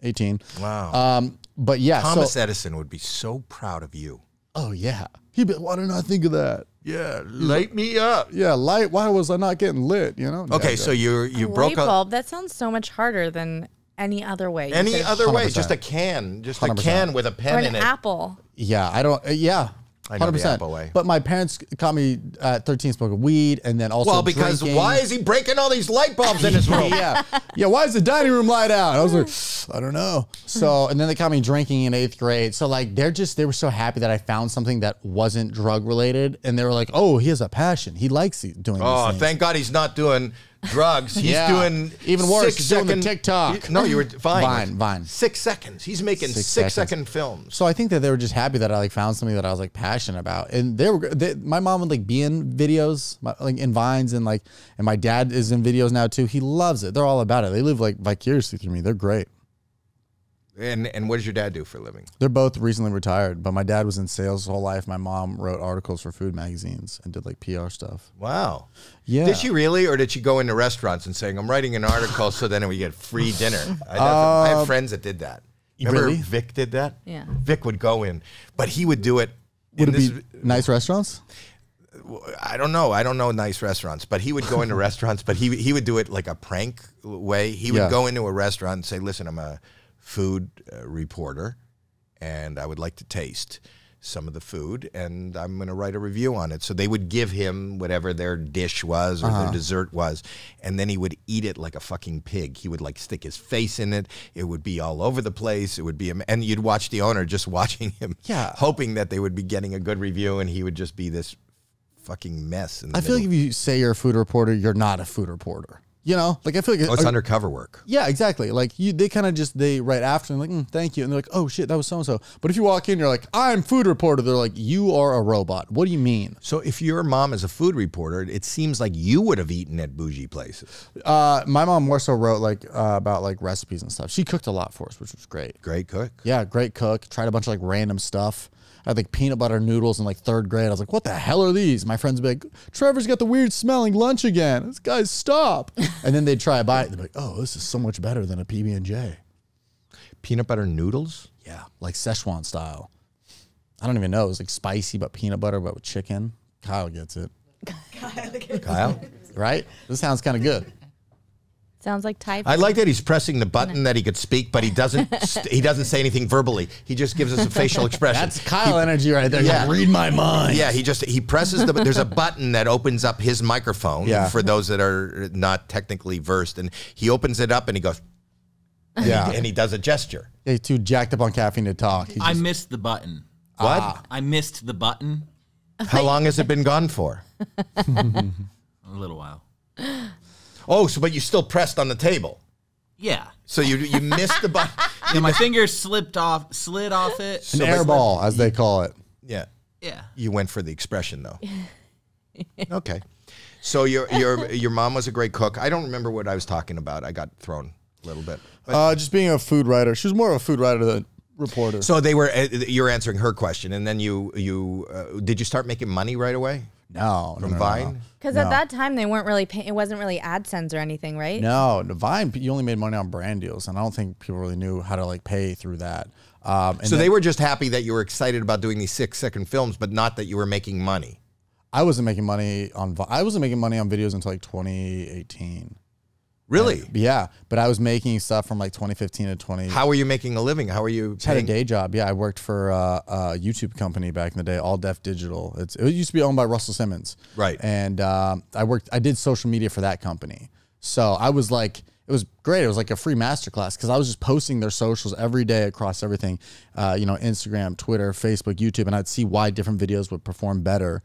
18. Wow. But yeah. Thomas Edison would be so proud of you. Oh, yeah. He'd be, why didn't I think of that? Yeah, light me up. Yeah, light. Why was I not getting lit? You know. Okay, so you broke light bulb. That sounds so much harder than any other way. Any other way? Just a can, a can with a pen in it. Or an apple. Yeah, I don't. Yeah. I know 100%. The Apple way. But my parents caught me at 13 smoking weed and then also because drinking. Why is he breaking all these light bulbs in his room? Yeah, why is the dining room light out? I was like, I don't know. So, and then they caught me drinking in 8th grade. So like, they were so happy that I found something that wasn't drug related. And they were like, oh, he has a passion. He likes doing these things. Thank God he's not doing drugs. He's doing even worse. 6 second doing the TikTok. No, you were fine. Vine. 6 seconds. He's making 6 second films. So I think that they were just happy that I found something that I was passionate about. And my mom would be in videos, in Vines, and my dad is in videos now too. He loves it. They're all about it. They live vicariously through me. They're great. And what does your dad do for a living? They're both recently retired, but my dad was in sales his whole life. My mom wrote articles for food magazines and did PR stuff. Wow. Yeah. Did she really, or did she go into restaurants and saying, I'm writing an article so then we get free dinner? I have friends that did that. Remember really? Vic did that? Yeah. Vic would go in, but he would do it. Would it be nice restaurants? I don't know. I don't know nice restaurants, but he would go into restaurants, but he would do it like a prank way. He would go into a restaurant and say, listen, I'm a food reporter, and I would like to taste some of the food, and I'm going to write a review on it. So they would give him whatever their dish was or their dessert was, and then he would eat it like a fucking pig. He would stick his face in it. It would be all over the place. It would be, and you'd watch the owner just watching him, hoping that they would be getting a good review, and he would just be this fucking mess. I feel like if you say you're a food reporter, you're not a food reporter. You know, I feel like it's undercover work. Yeah, exactly. They kind of they write after and thank you, and they're like, oh shit, that was so and so. But if you walk in, you're like, I'm food reporter. They're like, you are a robot. What do you mean? So if your mom is a food reporter, it seems like you would have eaten at bougie places. My mom more so wrote about recipes and stuff. She cooked a lot for us, which was great. Great cook. Yeah, great cook. Tried a bunch of random stuff. I had peanut butter noodles in 3rd grade. I was like, what the hell are these? My friends would be like, Trevor's got the weird smelling lunch again. This guy's stop. And then they'd try a bite. They'd be like, oh, this is so much better than a PB&J. Peanut butter noodles? Yeah, like Szechuan style. I don't even know. It was spicy, but peanut butter, but with chicken. Kyle gets it. Kyle? Right? This sounds kind of good. Sounds like type. I like that he's pressing the button that he could speak, but he doesn't. He doesn't say anything verbally. He just gives us a facial expression. That's Kyle energy right there. Yeah. Read my mind. Yeah, he presses the. There's a button that opens up his microphone for those that are not technically versed, and he opens it up and he goes. And he does a gesture. Yeah, he's too jacked up on caffeine to talk. I missed the button. What? I missed the button. How long has it been gone for? A little while. Oh, but you still pressed on the table. Yeah. So you missed the button. Yeah, my finger slid off it. An air ball, as they call it. Yeah. Yeah. You went for the expression though. Okay. So your mom was a great cook. I don't remember what I was talking about. I got thrown. a little bit. But, just being a food writer. She was more of a food writer than reporter. So they were. You're answering her question, and then did you start making money right away? No, from Vine. Because at that time they weren't really. It wasn't really AdSense or anything, right? No, Vine. You only made money on brand deals, and I don't think people really knew how to like pay through that. So they were just happy that you were excited about doing these 6-second films, but not that you were making money. I wasn't making money on videos until like 2018. Really? Yeah, but I was making stuff from like 2015 to 20. How were you making a living? How were you? Had a day job. Yeah, I worked for a YouTube company back in the day, All Def Digital. It used to be owned by Russell Simmons. Right. And I did social media for that company. So I was like, it was great. It was like a free masterclass because I was just posting their socials every day across everything, Instagram, Twitter, Facebook, YouTube, and I'd see why different videos would perform better.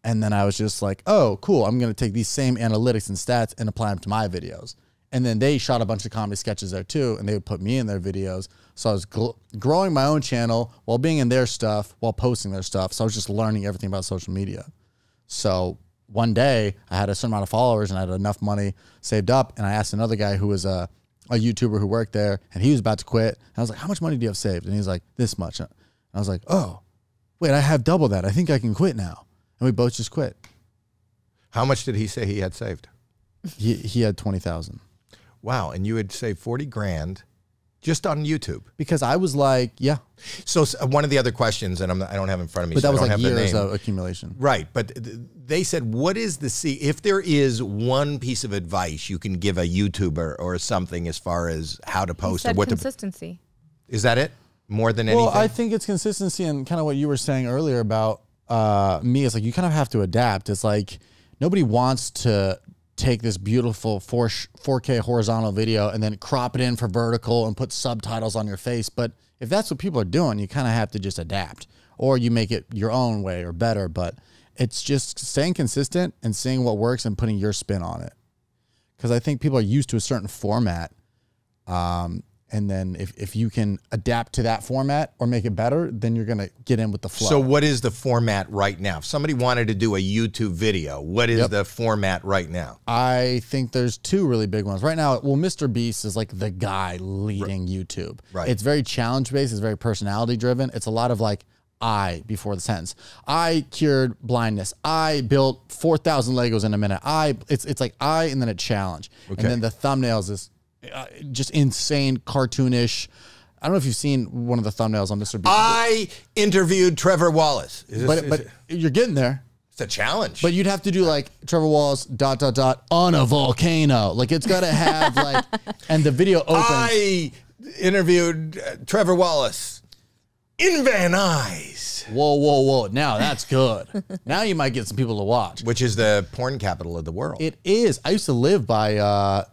And then I was just like, oh, cool. I'm going to take these same analytics and stats and apply them to my videos. And then they shot a bunch of comedy sketches there too, and they would put me in their videos. So I was growing my own channel while being in their stuff, while posting their stuff. So I was just learning everything about social media. So one day I had a certain amount of followers and I had enough money saved up. And I asked another guy who was a YouTuber who worked there, and he was about to quit. And I was like, how much money do you have saved? And he's like, this much. And I was like, oh, wait, I have double that. I think I can quit now. And we both just quit. How much did he say he had saved? He had 20,000. Wow, and you had saved 40 grand just on YouTube. Because I was like, yeah. So one of the other questions, and I don't have it in front of me, but so that was I don't like have years the name. of accumulation. Right, but they said, what is if there is one piece of advice you can give a YouTuber or something as far as how to post or what consistency. Is that it? More than anything? Well, I think it's consistency, and kind of what you were saying earlier about me. It's like you kind of have to adapt. It's like nobody wants to take this beautiful 4K horizontal video and then crop it in for vertical and put subtitles on your face. But if that's what people are doing, you kind of have to just adapt, or you make it your own way or better. But it's just staying consistent and seeing what works and putting your spin on it. Because I think people are used to a certain format. And then if you can adapt to that format or make it better, then you're going to get in with the flow. So what is the format right now? If somebody wanted to do a YouTube video, what is the format right now? I think there's two really big ones. Right now, well, Mr. Beast is like the guy leading YouTube. Right. It's very challenge-based. It's very personality-driven. It's a lot of like, I before the sentence. I cured blindness. I built 4,000 Legos in a minute. It's like I and then a challenge. Okay. And then the thumbnails is just insane, cartoonish. I don't know if you've seen one of the thumbnails on Mr. Beast. I interviewed Trevor Wallace. But you're getting there. It's a challenge. But you'd have to do like Trevor Wallace ... on a volcano. Like it's got to have like, and the video opens. I interviewed Trevor Wallace in Van Nuys. Whoa. Now that's good. Now you might get some people to watch. Which is the porn capital of the world. It is. I used to live by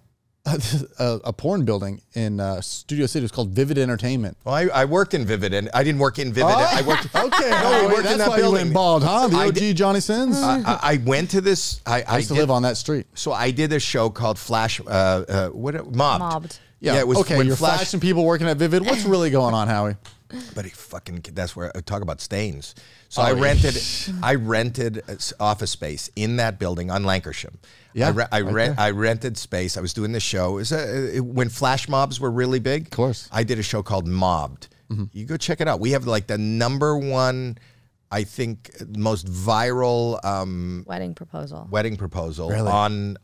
a porn building in Studio City. It was called Vivid Entertainment. Well, I worked in Vivid, and I didn't work in Vivid. I worked. Okay, I worked in that building. You went bald, huh? The OG Johnny Sins. I went to this. I used to live on that street. So I did a show called Flash. Mobbed. Yeah. It was okay. You're flashing people working at Vivid. What's really going on, Howie? But that's where I talk about stains. So I rented office space in that building on Lancashire. Yeah, I rented space. I was doing the show. It was when flash mobs were really big. Of course. I did a show called Mobbed. Mm-hmm. You go check it out. We have like the #1, I think, most viral wedding proposal really? on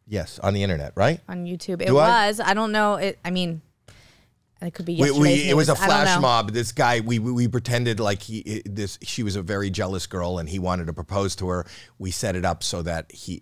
the internet, right? On YouTube. I don't know. I mean, it could be yesterday's news. It was a flash mob. This guy, we pretended like she was a very jealous girl and he wanted to propose to her. We set it up so that she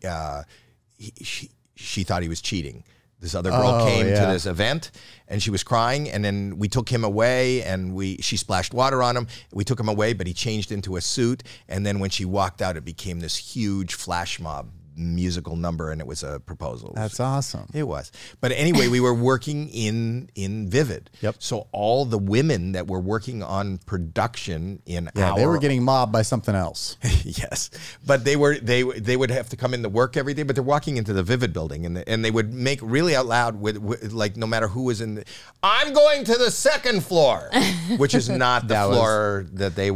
thought he was cheating. This other girl came to this event and she was crying, and then we took him away and she splashed water on him. We took him away, but he changed into a suit, and then when she walked out, it became this huge flash mob musical number, and it was a proposal. That's awesome. It was. But anyway, we were working in Vivid. Yep. So all the women that were working on production they were getting mobbed by something else. Yes. But they would have to come into work every day, but they're walking into the Vivid building, and they would make really out loud with like, no matter who was in I'm going to the second floor, which is not the floor that they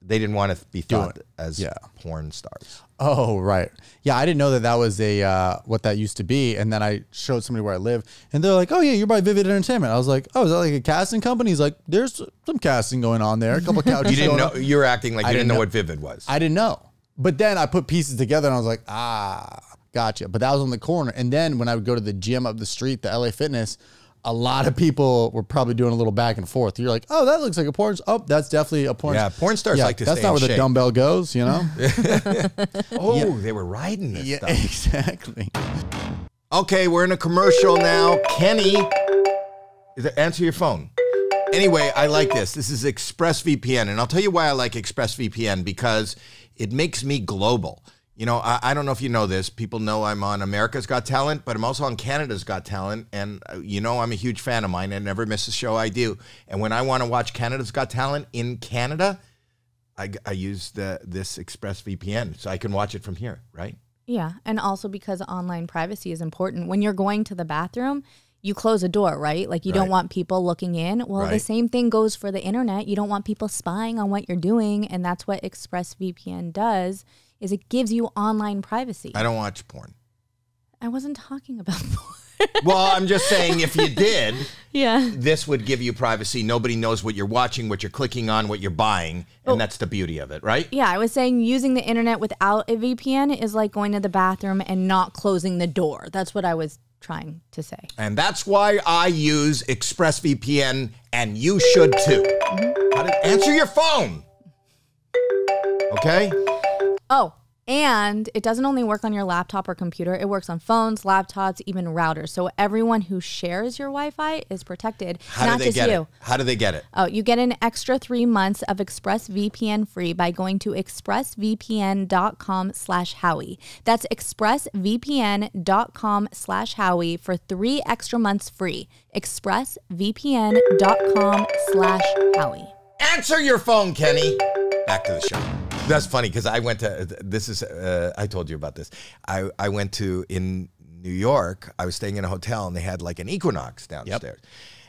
didn't want to be thought as porn stars. Oh, right. Yeah, I didn't know that that was a what that used to be. And then I showed somebody where I live, and they're like, "Oh yeah, you're by Vivid Entertainment." I was like, "Oh, is that like a casting company?" He's like, "There's some casting going on there. A couple of couches." You didn't know. You were acting like you didn't know what Vivid was. I didn't know. But then I put pieces together, and I was like, "Ah, gotcha." But that was on the corner. And then when I would go to the gym up the street, the LA Fitness, a lot of people were probably doing a little back and forth. You're like, "Oh, that looks like a porn. Oh, that's definitely a porn." Yeah, porn stars like to that's stay not in where the shape. dumbbell goes, you know? They were riding this stuff. Exactly. Okay, we're in a commercial now. Kenny, answer your phone. Anyway, I like this. This is ExpressVPN, and I'll tell you why I like ExpressVPN, because it makes me global. You know, I don't know if you know this. People know I'm on America's Got Talent, but I'm also on Canada's Got Talent. And, you know, I'm a huge fan of mine. I never miss a show I do. And when I want to watch Canada's Got Talent in Canada, I use this ExpressVPN, so I can watch it from here, right? Yeah, and also because online privacy is important. When you're going to the bathroom, you close a door, right? Like you don't want people looking in. Well, the same thing goes for the internet. You don't want people spying on what you're doing. And that's what ExpressVPN does. Is it gives you online privacy. I don't watch porn. I wasn't talking about porn. Well, I'm just saying if you did, yeah, this would give you privacy. Nobody knows what you're watching, what you're clicking on, what you're buying, and that's the beauty of it, right? Yeah, I was saying using the internet without a VPN is like going to the bathroom and not closing the door. That's what I was trying to say. And that's why I use ExpressVPN, and you should too. Answer your phone. Okay? Oh, and it doesn't only work on your laptop or computer. It works on phones, laptops, even routers. So everyone who shares your Wi-Fi is protected, not just you. How do they get it? Oh, you get an extra 3 months of ExpressVPN free by going to expressvpn.com/Howie. That's expressvpn.com/Howie for 3 extra months free. expressvpn.com/Howie. Answer your phone, Kenny. Back to the show. That's funny because I went to, I told you about this. I went to, in New York, I was staying in a hotel and they had like an Equinox downstairs. Yep.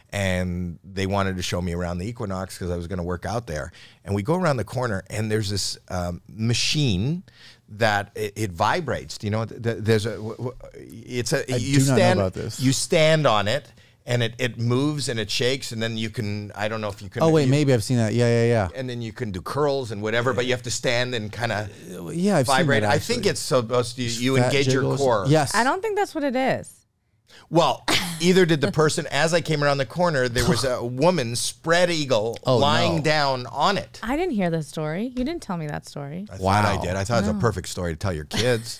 And they wanted to show me around the Equinox because I was going to work out there. And we go around the corner and there's this machine that it vibrates. You know, there's a, it's a, you stand on it. And it moves and it shakes, and then you can, I don't know if you can. Oh, wait, maybe I've seen that. Yeah. And then you can do curls and whatever, but you have to stand and kind of I've vibrate. Seen that, I think it's supposed to, you engage jiggles. your core. Yes. I don't think that's what it is. Well, either did the person, as I came around the corner, there was a woman, spread eagle, lying down on it. I didn't hear the story. You didn't tell me that story. I thought I did. I thought it was a perfect story to tell your kids.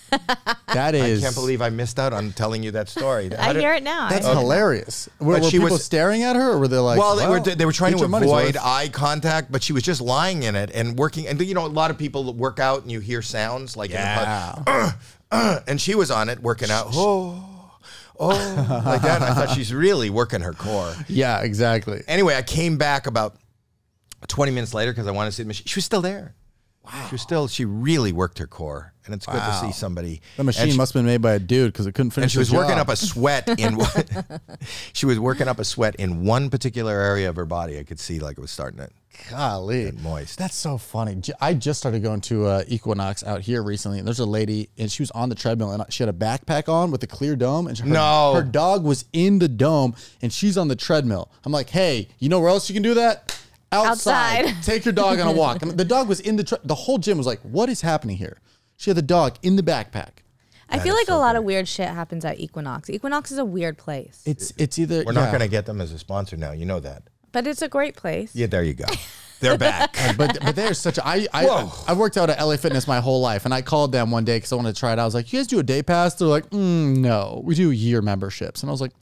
That is. I can't believe I missed out on telling you that story. I hear it now. That's hilarious. Were people staring at her, or were they like? Well, they were trying to avoid eye contact, but she was just lying in it and working. And you know, a lot of people work out and you hear sounds like, and she was on it working out. Oh, like that. And I thought she's really working her core. Yeah, exactly. Anyway, I came back about 20 minutes later because I wanted to see the machine. She was still there. Wow. She really worked her core. And it's good to see somebody. The machine must have been made by a dude because it couldn't finish. And she was working up a sweat in she was working up a sweat in one particular area of her body. I could see like it was starting to get moist. That's so funny. I just started going to Equinox out here recently, and there's a lady, and she was on the treadmill, and she had a backpack on with a clear dome, and her dog was in the dome, and she's on the treadmill. I'm like, hey, you know where else you can do that? Outside. Take your dog on a walk. And the dog was in the whole gym was like, what is happening here? She had the dog in the backpack. I feel like a lot of weird shit happens at Equinox. Equinox is a weird place. It's either we're not going to get them as a sponsor now. You know that. But it's a great place. Yeah, there you go. They're back. but there's such a I worked out at LA Fitness my whole life, and I called them one day because I wanted to try it out. I was like, you guys do a day pass? They're like, no, we do year memberships. And I was like,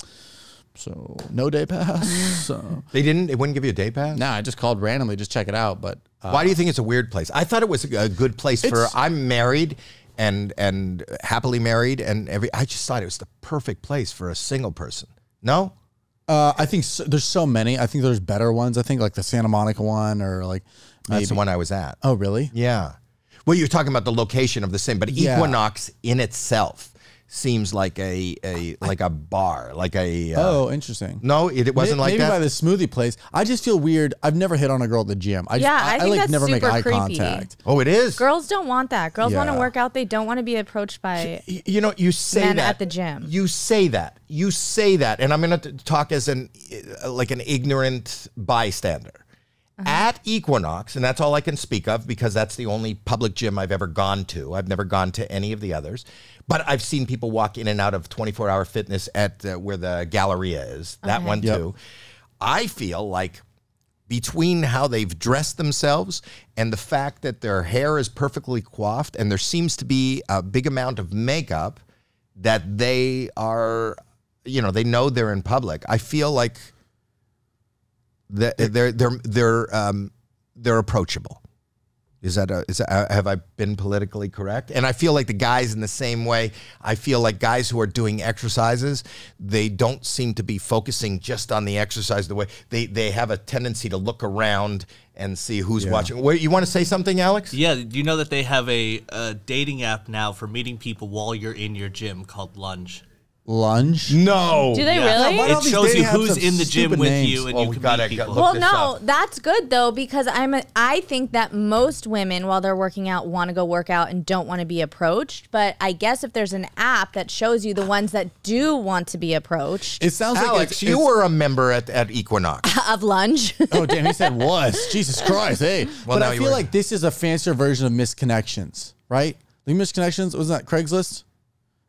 so no day pass? So they wouldn't give you a day pass? No, I just called randomly, just check it out. But why do you think it's a weird place? I thought it was a good place I'm married and happily married, and I just thought it was the perfect place for a single person. No? I think there's so many. I think there's better ones. I think like the Santa Monica one, or like maybe. That's the one I was at. Oh, really? Yeah. Well, you're talking about the location of the same, but Equinox in itself seems like a bar, like a. Oh, interesting. No, it wasn't like maybe that. Maybe by the smoothie place. I just feel weird. I've never hit on a girl at the gym. I think like that's never make super eye creepy. contact. Oh, it is. Girls don't want that. Girls want to Yeah. work out. They don't want to be approached by You know, you say men that at the gym. You say that. You say that, and I'm going to talk as an ignorant bystander. At Equinox, and that's all I can speak of because that's the only public gym I've ever gone to. I've never gone to any of the others. But I've seen people walk in and out of 24-hour fitness at where the Galleria is. That one too. I feel like between how they've dressed themselves and the fact that their hair is perfectly coiffed and there seems to be a big amount of makeup that they are, you know, they know they're in public. I feel like they're approachable. Have I been politically correct? And I feel like the guys in the same way. I feel like guys who are doing exercises, they don't seem to be focusing just on the exercise the way they have a tendency to look around and see who's watching. Wait, you want to say something, Alex? Yeah, do you know that they have a dating app now for meeting people while you're in your gym called Lunge? Lunge? No. Do they really? It shows you who's in the gym with you, and you can meet people. Well, no, that's good though because I think that most women, while they're working out, want to go work out and don't want to be approached. But I guess if there's an app that shows you the ones that do want to be approached, It sounds Alex, like you were a member at Equinox. of Lunge. Oh, damn, he said was. Jesus Christ, hey. Well, but now Oh, I you feel were- like this is a fancier version of Misconnections, right? The Misconnections, wasn't that Craigslist?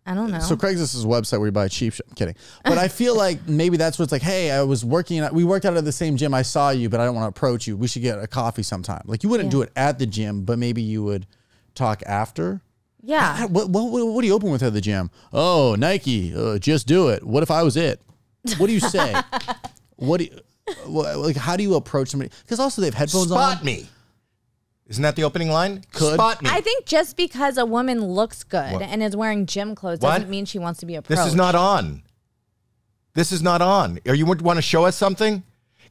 I don't know. So Craigslist is a website where you buy cheap shit. I'm kidding. But I feel like maybe that's what's like, hey, I was working, we worked out at the same gym. I saw you, but I don't want to approach you. We should get a coffee sometime. Like you wouldn't do it at the gym, but maybe you would talk after. yeah. What do you open with at the gym? Oh, Nike, just do it. What if I was it? What do you say? Like, how do you approach somebody? Because also they have headphones on. Spot me. Isn't that the opening line? Could. Spot me. I think just because a woman looks good and is wearing gym clothes What? doesn't mean she wants to be approached. This is not on. This is not on. Are you want to show us something?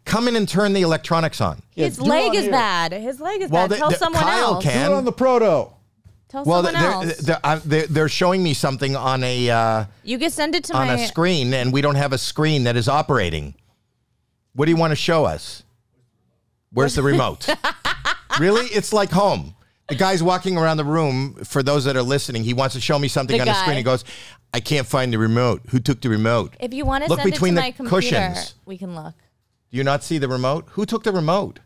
Come in and turn the electronics on. His do it leg on is here. bad. His leg is Well, bad. Tell someone Kyle else. can. Do it on the proto. Tell Well, someone else. they're showing me something on a You can send it to on my a screen, and we don't have a screen that is operating. What do you want to show us? Where's the remote? Really? It's like home. The guy's walking around the room. For those that are listening, he wants to show me something The on the guy. screen. He goes, I can't find the remote. Who took the remote? If you want to Look send it to between the my computer, cushions. we can look. Do you not see the remote? Who took the remote?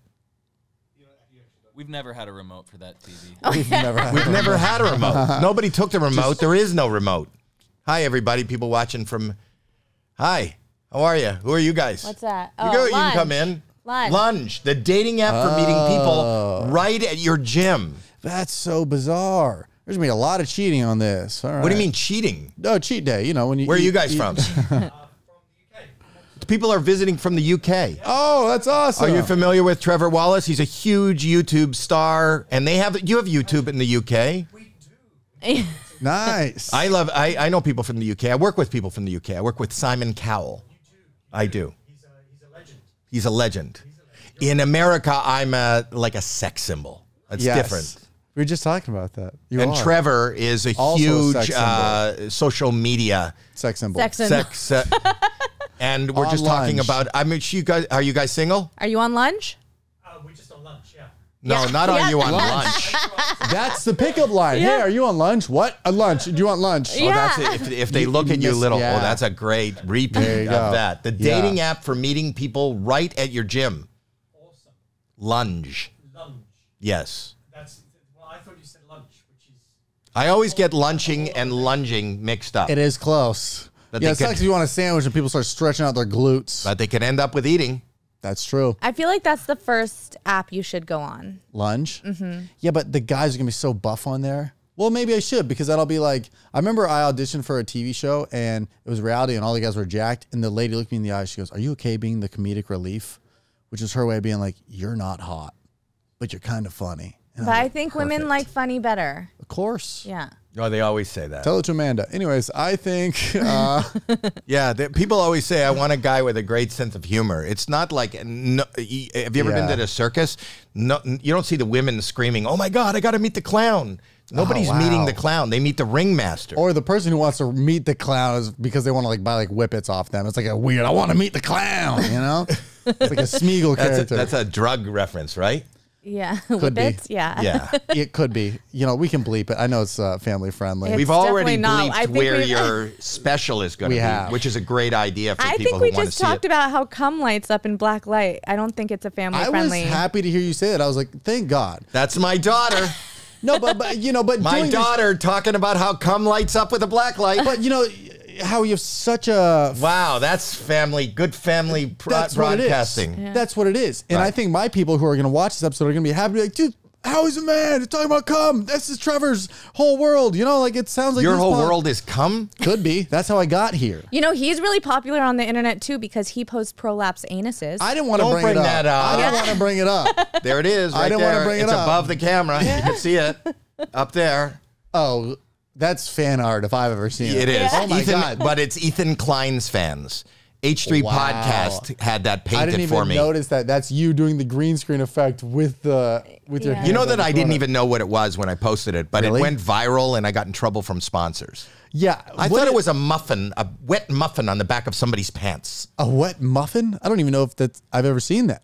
We've never had a remote for that TV. We've never had We've never had a remote. Nobody took the remote. There is no remote. Hi, everybody. People watching from... Hi. How are you? Who are you guys? What's that? You, Oh, go, you can Lunge. come in. Lunge. The dating app for meeting people right at your gym. That's so bizarre. There's gonna be a lot of cheating on this. All right. What do you mean cheating? No, cheat day. You know when you. Where are eat- you guys eat- from? People are visiting from the UK. Oh, that's awesome. Are you familiar with Trevor Wallace? He's a huge YouTube star, and they have. You have YouTube in the UK. Nice. I know people from the UK. I work with people from the UK. I work with Simon Cowell. I do. He's a legend. He's a legend. In America, I'm like a sex symbol. It's Yes. different. We were just talking about that. You And are. Trevor is a Also a huge sex symbol. social media sex symbol. Sex symbol. sex. And we're On just talking Lunge. about. I mean, are you guys single? Are you on Lunge? We're just on lunch, yeah. No, not Yeah. on you on Lunch. lunch. That's the pickup line. Hey, are you on lunch? What? A lunch? Do you want lunch? Oh, that's it. If they look at you miss- little, yeah. oh, that's a great There repeat you of go. that. The Yeah. dating app for meeting people right at your gym. Awesome. Lunge. Lunch. Yes. Well, I thought you said lunch, which is... I always get lunching and lunging mixed up. It is close. But Yeah, they it sucks could- if you want a sandwich and people start stretching out their glutes. But they can end up with eating. That's true. I feel like that's the first app you should go on. Lunge. Mm-hmm. Yeah, but the guys are gonna be so buff on there. Well, maybe I should because that'll be like. I remember I auditioned for a TV show and it was reality and all the guys were jacked and the lady looked me in the eye. She goes, "Are you okay being the comedic relief?" Which is her way of being like, "You're not hot, but you're kind of funny." And But I'm I like, think women "Perfect." like funny better. Of course. Yeah. Oh, they always say that. Tell it to Amanda. Anyways, I think Yeah, people always say, I want a guy with a great sense of humor. It's not like, no, have you ever been Yeah. to the circus? No, you don't see the women screaming, oh my God, I got to meet the clown. Nobody's meeting the clown. They meet the ringmaster. Or the person who wants to meet the clown is because they want to like buy like whippets off them. It's like a weird, I want to meet the clown, you know? It's like a Smeagol character. That's a drug reference, right? Yeah. Could be. Yeah. Yeah. It could be. You know, we can bleep it. I know it's family friendly. We've already definitely not. bleeped where your special is going to be, which is a great idea for people who want to see it. I think we just talked about how cum lights up in black light. I don't think it's a family friendly. I was happy to hear you say it. I was like, thank God. That's my daughter. No, but you know, but my daughter talking about how cum lights up with a black light. But you know, how you have such a that's good family broadcasting. Yeah. That's what it is. And I think my people who are going to watch this episode are going to be happy to be like, dude, Howie's a man. He's talking about cum. This is Trevor's whole world. You know, like it sounds like your whole world is cum. Could be. That's how I got here. You know, he's really popular on the internet too because he posts prolapse anuses. I didn't want to bring that up. I didn't want to bring it up. There it is. Right, I didn't want to bring it up. It's above the camera. You can see it up there. Oh, that's fan art if I've ever seen it. It is. Yeah. Oh my God. But it's Ethan Klein's fans. H3 Podcast had that painted for me. I didn't even notice that. That's you doing the green screen effect with your hands. You know that I didn't even know what it was when I posted it, but it went viral and I got in trouble from sponsors. Yeah. I thought it was a muffin, a wet muffin on the back of somebody's pants. A wet muffin? I don't even know if I've ever seen that.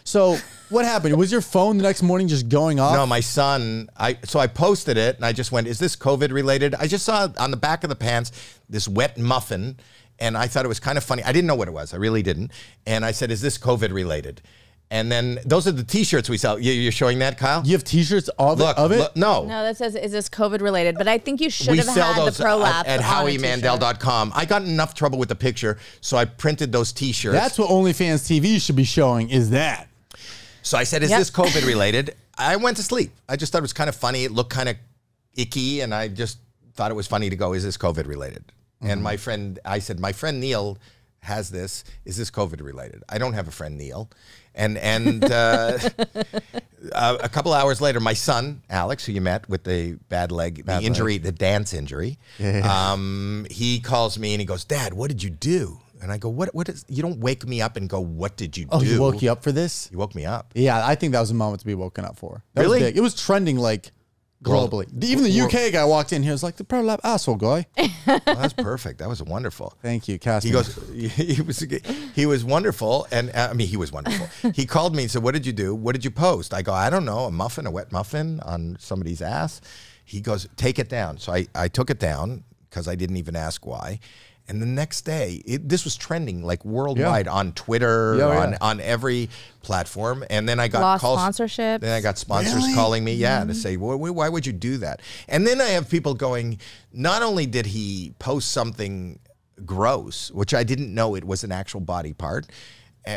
So what happened? Was your phone the next morning just going off? No, my son, so I posted it and I just went, is this COVID related? I just saw on the back of the pants this wet muffin and I thought it was kind of funny. I didn't know what it was. I really didn't. And I said, is this COVID related? And then those are the T-shirts we sell. You're showing that, Kyle? You have T-shirts of it? Look, no. No, that says, is this COVID related? But I think you should have had the prolapse at HowieMandel.com. I got enough trouble with the picture, so I printed those T-shirts. That's what OnlyFans TV should be showing, is that. So I said, is this COVID related? I went to sleep. I just thought it was kind of funny. It looked kind of icky, and I just thought it was funny to go, is this COVID related? And my friend, I said, my friend Neil has this. Is this COVID related? I don't have a friend Neil. And a couple hours later, my son, Alex, who you met with the bad leg, the dance injury, he calls me and he goes, Dad, what did you do? And I go, what is, you don't wake me up and go, what did you do? Oh, he woke you up for this? He woke me up. Yeah, I think that was a moment to be woken up for. That really? Was big. It was trending like globally. Even the UK guy walked in here, was like, the prolapse asshole guy. Well, that's perfect. That was wonderful. Thank you, Cass. He goes, he was wonderful. And I mean, he was wonderful. He called me and said, what did you do? What did you post? I go, I don't know, a wet muffin on somebody's ass. He goes, take it down. So I took it down because I didn't even ask why. And the next day, this was trending like worldwide on Twitter, on every platform. And then I got calls. Sponsorship. Then I got sponsors calling me, to say, well, why would you do that? And then I have people going, not only did he post something gross, which I didn't know it was an actual body part,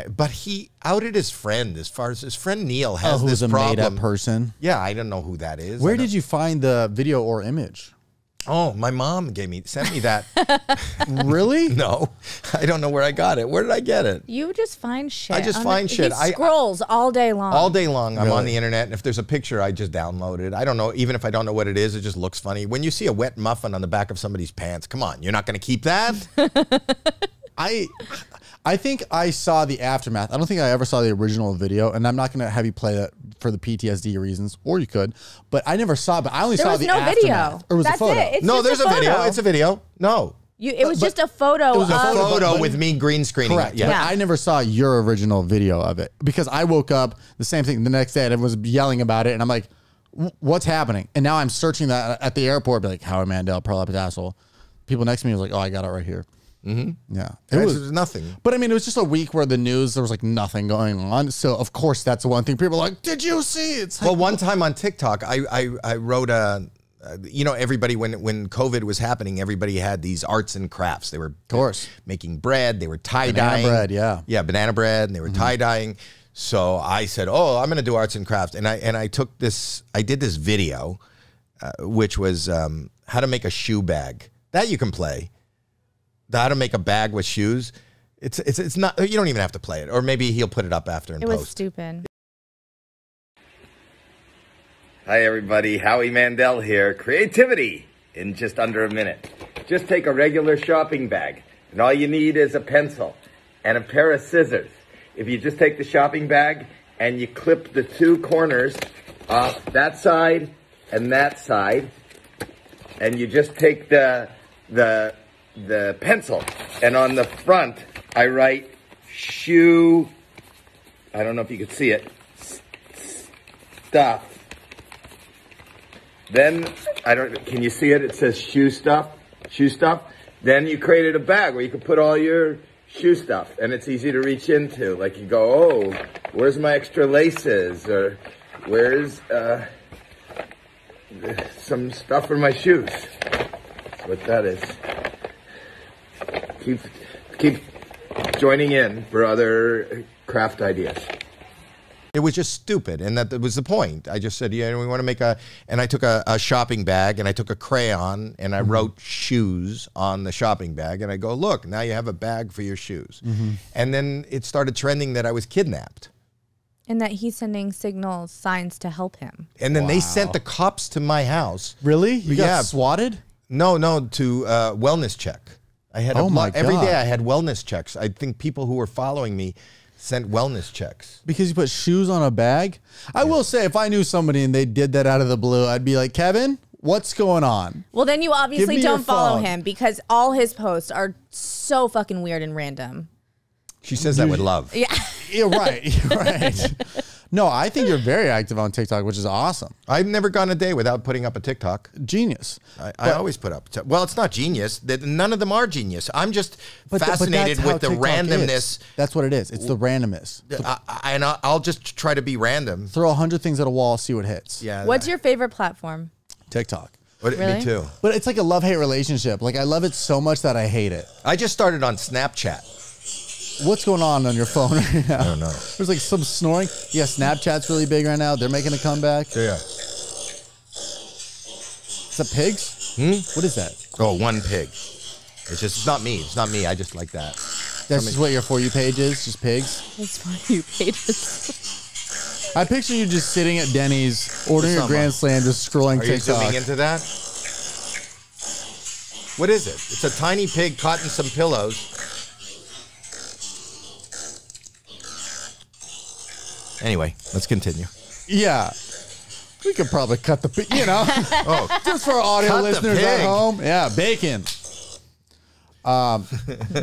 but he outed his friend. As far as his friend Neil has this problem. Who's a made-up person. Yeah, I don't know who that is. Where did you find the video or image? Oh, my mom sent me that. Really? No, I don't know where I got it. Where did I get it? You just find shit. I just find shit. He scrolls all day long. All day long, I'm on the internet, and if there's a picture, I just download it. I don't know, even if I don't know what it is, it just looks funny. When you see a wet muffin on the back of somebody's pants, come on, you're not going to keep that? I think I saw the aftermath. I don't think I ever saw the original video, and I'm not going to have you play that for the PTSD reasons, or you could, but I never saw it, but I only saw the aftermath. Video. Or was a photo? It. No, there's a video. It's a video. No. It was just a photo. It was a photo with me green screening. Correct. Yeah. But I never saw your original video of it because I woke up the same thing the next day and everyone was yelling about it, and I'm like, what's happening? And now I'm searching that at the airport, be like, Howie Mandel, prolapse asshole. People next to me was like, oh, I got it right here. Mm-hmm. Yeah, it was nothing. But I mean, it was just a week where the news, there was like nothing going on. So of course, that's the one thing people are like, did you see? It's like, well, one time on TikTok, I wrote everybody when COVID was happening, everybody had these arts and crafts. They were making bread. They were tie dyeing bread, banana bread, and they were tie dyeing. So I said, oh, I'm going to do arts and crafts, and I did this video, which was how to make a shoe bag that you can play. How to make a bag with shoes. It's not, you don't even have to play it. Or maybe he'll put it up after in post. It was stupid. Hi everybody, Howie Mandel here. Creativity in just under a minute. Just take a regular shopping bag and all you need is a pencil and a pair of scissors. If you just take the shopping bag and you clip the two corners off that side and that side, and you just take the pencil, and on the front I write shoe. I don't know if you could see it. Stuff. Then can you see it? It says shoe stuff. Shoe stuff. Then you created a bag where you could put all your shoe stuff, and it's easy to reach into. Like you go, oh, where's my extra laces, or where's some stuff for my shoes. That's what that is. Keep joining in for other craft ideas. It was just stupid, and that was the point. I just said, yeah, we want to make and I took a shopping bag, and I took a crayon, and I wrote shoes on the shopping bag, and I go, look, now you have a bag for your shoes. And then it started trending that I was kidnapped. And that he's sending signals, signs to help him. And then they sent the cops to my house. Really? You got swatted? No, to wellness check. I had every day I had wellness checks. I think people who were following me sent wellness checks. Because you put shoes on a bag? I will say, if I knew somebody and they did that out of the blue, I'd be like, Kevin, what's going on? Well, then you obviously don't follow him, because all his posts are so fucking weird and random. She says that with love. Yeah. You're right. You're right. No, I think you're very active on TikTok, which is awesome. I've never gone a day without putting up a TikTok. Genius. I always put up. Well, it's not genius. None of them are genius. I'm just fascinated with the randomness. That's what it is. It's the randomness. And I'll just try to be random. Throw 100 things at a wall, see what hits. Yeah. What's your favorite platform? TikTok. Really? Me too. But it's like a love-hate relationship. Like, I love it so much that I hate it. I just started on Snapchat. What's going on your phone right now? I don't know. There's like some snoring. Yeah, Snapchat's really big right now. They're making a comeback. Yeah. Is that pigs? What is that? Oh, one pig. It's not me. It's not me. I just like that. That's just what your For You page is? Just pigs? It's For You pages. I picture you just sitting at Dennys, ordering your Grand Slam, just scrolling TikTok. Are you zooming into that? What is it? It's a tiny pig caught in some pillows. Anyway, let's continue. Yeah. We could probably cut the pig, just for our audio listeners at home. Yeah, bacon.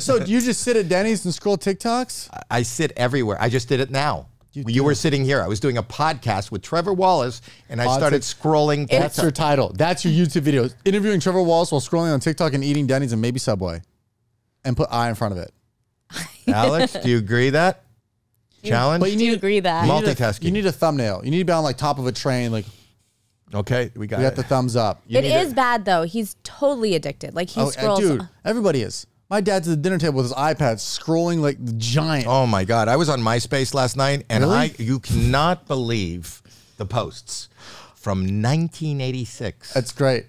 So do you just sit at Dennys and scroll TikToks? I sit everywhere. I just did it now. You were sitting here. I was doing a podcast with Trevor Wallace, and I started scrolling. That's your title. That's your YouTube video. Interviewing Trevor Wallace while scrolling on TikTok and eating Dennys and maybe Subway. And put I in front of it. Alex, do you agree that? Challenge? But you need to agree that. Multitasking. You need a thumbnail. You need to be on like top of a train. Like, okay, we got the thumbs up. It is bad though. He's totally addicted. Like he scrolls. Dude, everybody is. My dad's at the dinner table with his iPad scrolling like the giant. Oh my God. I was on MySpace last night, and really? You cannot believe the posts from 1986. That's great.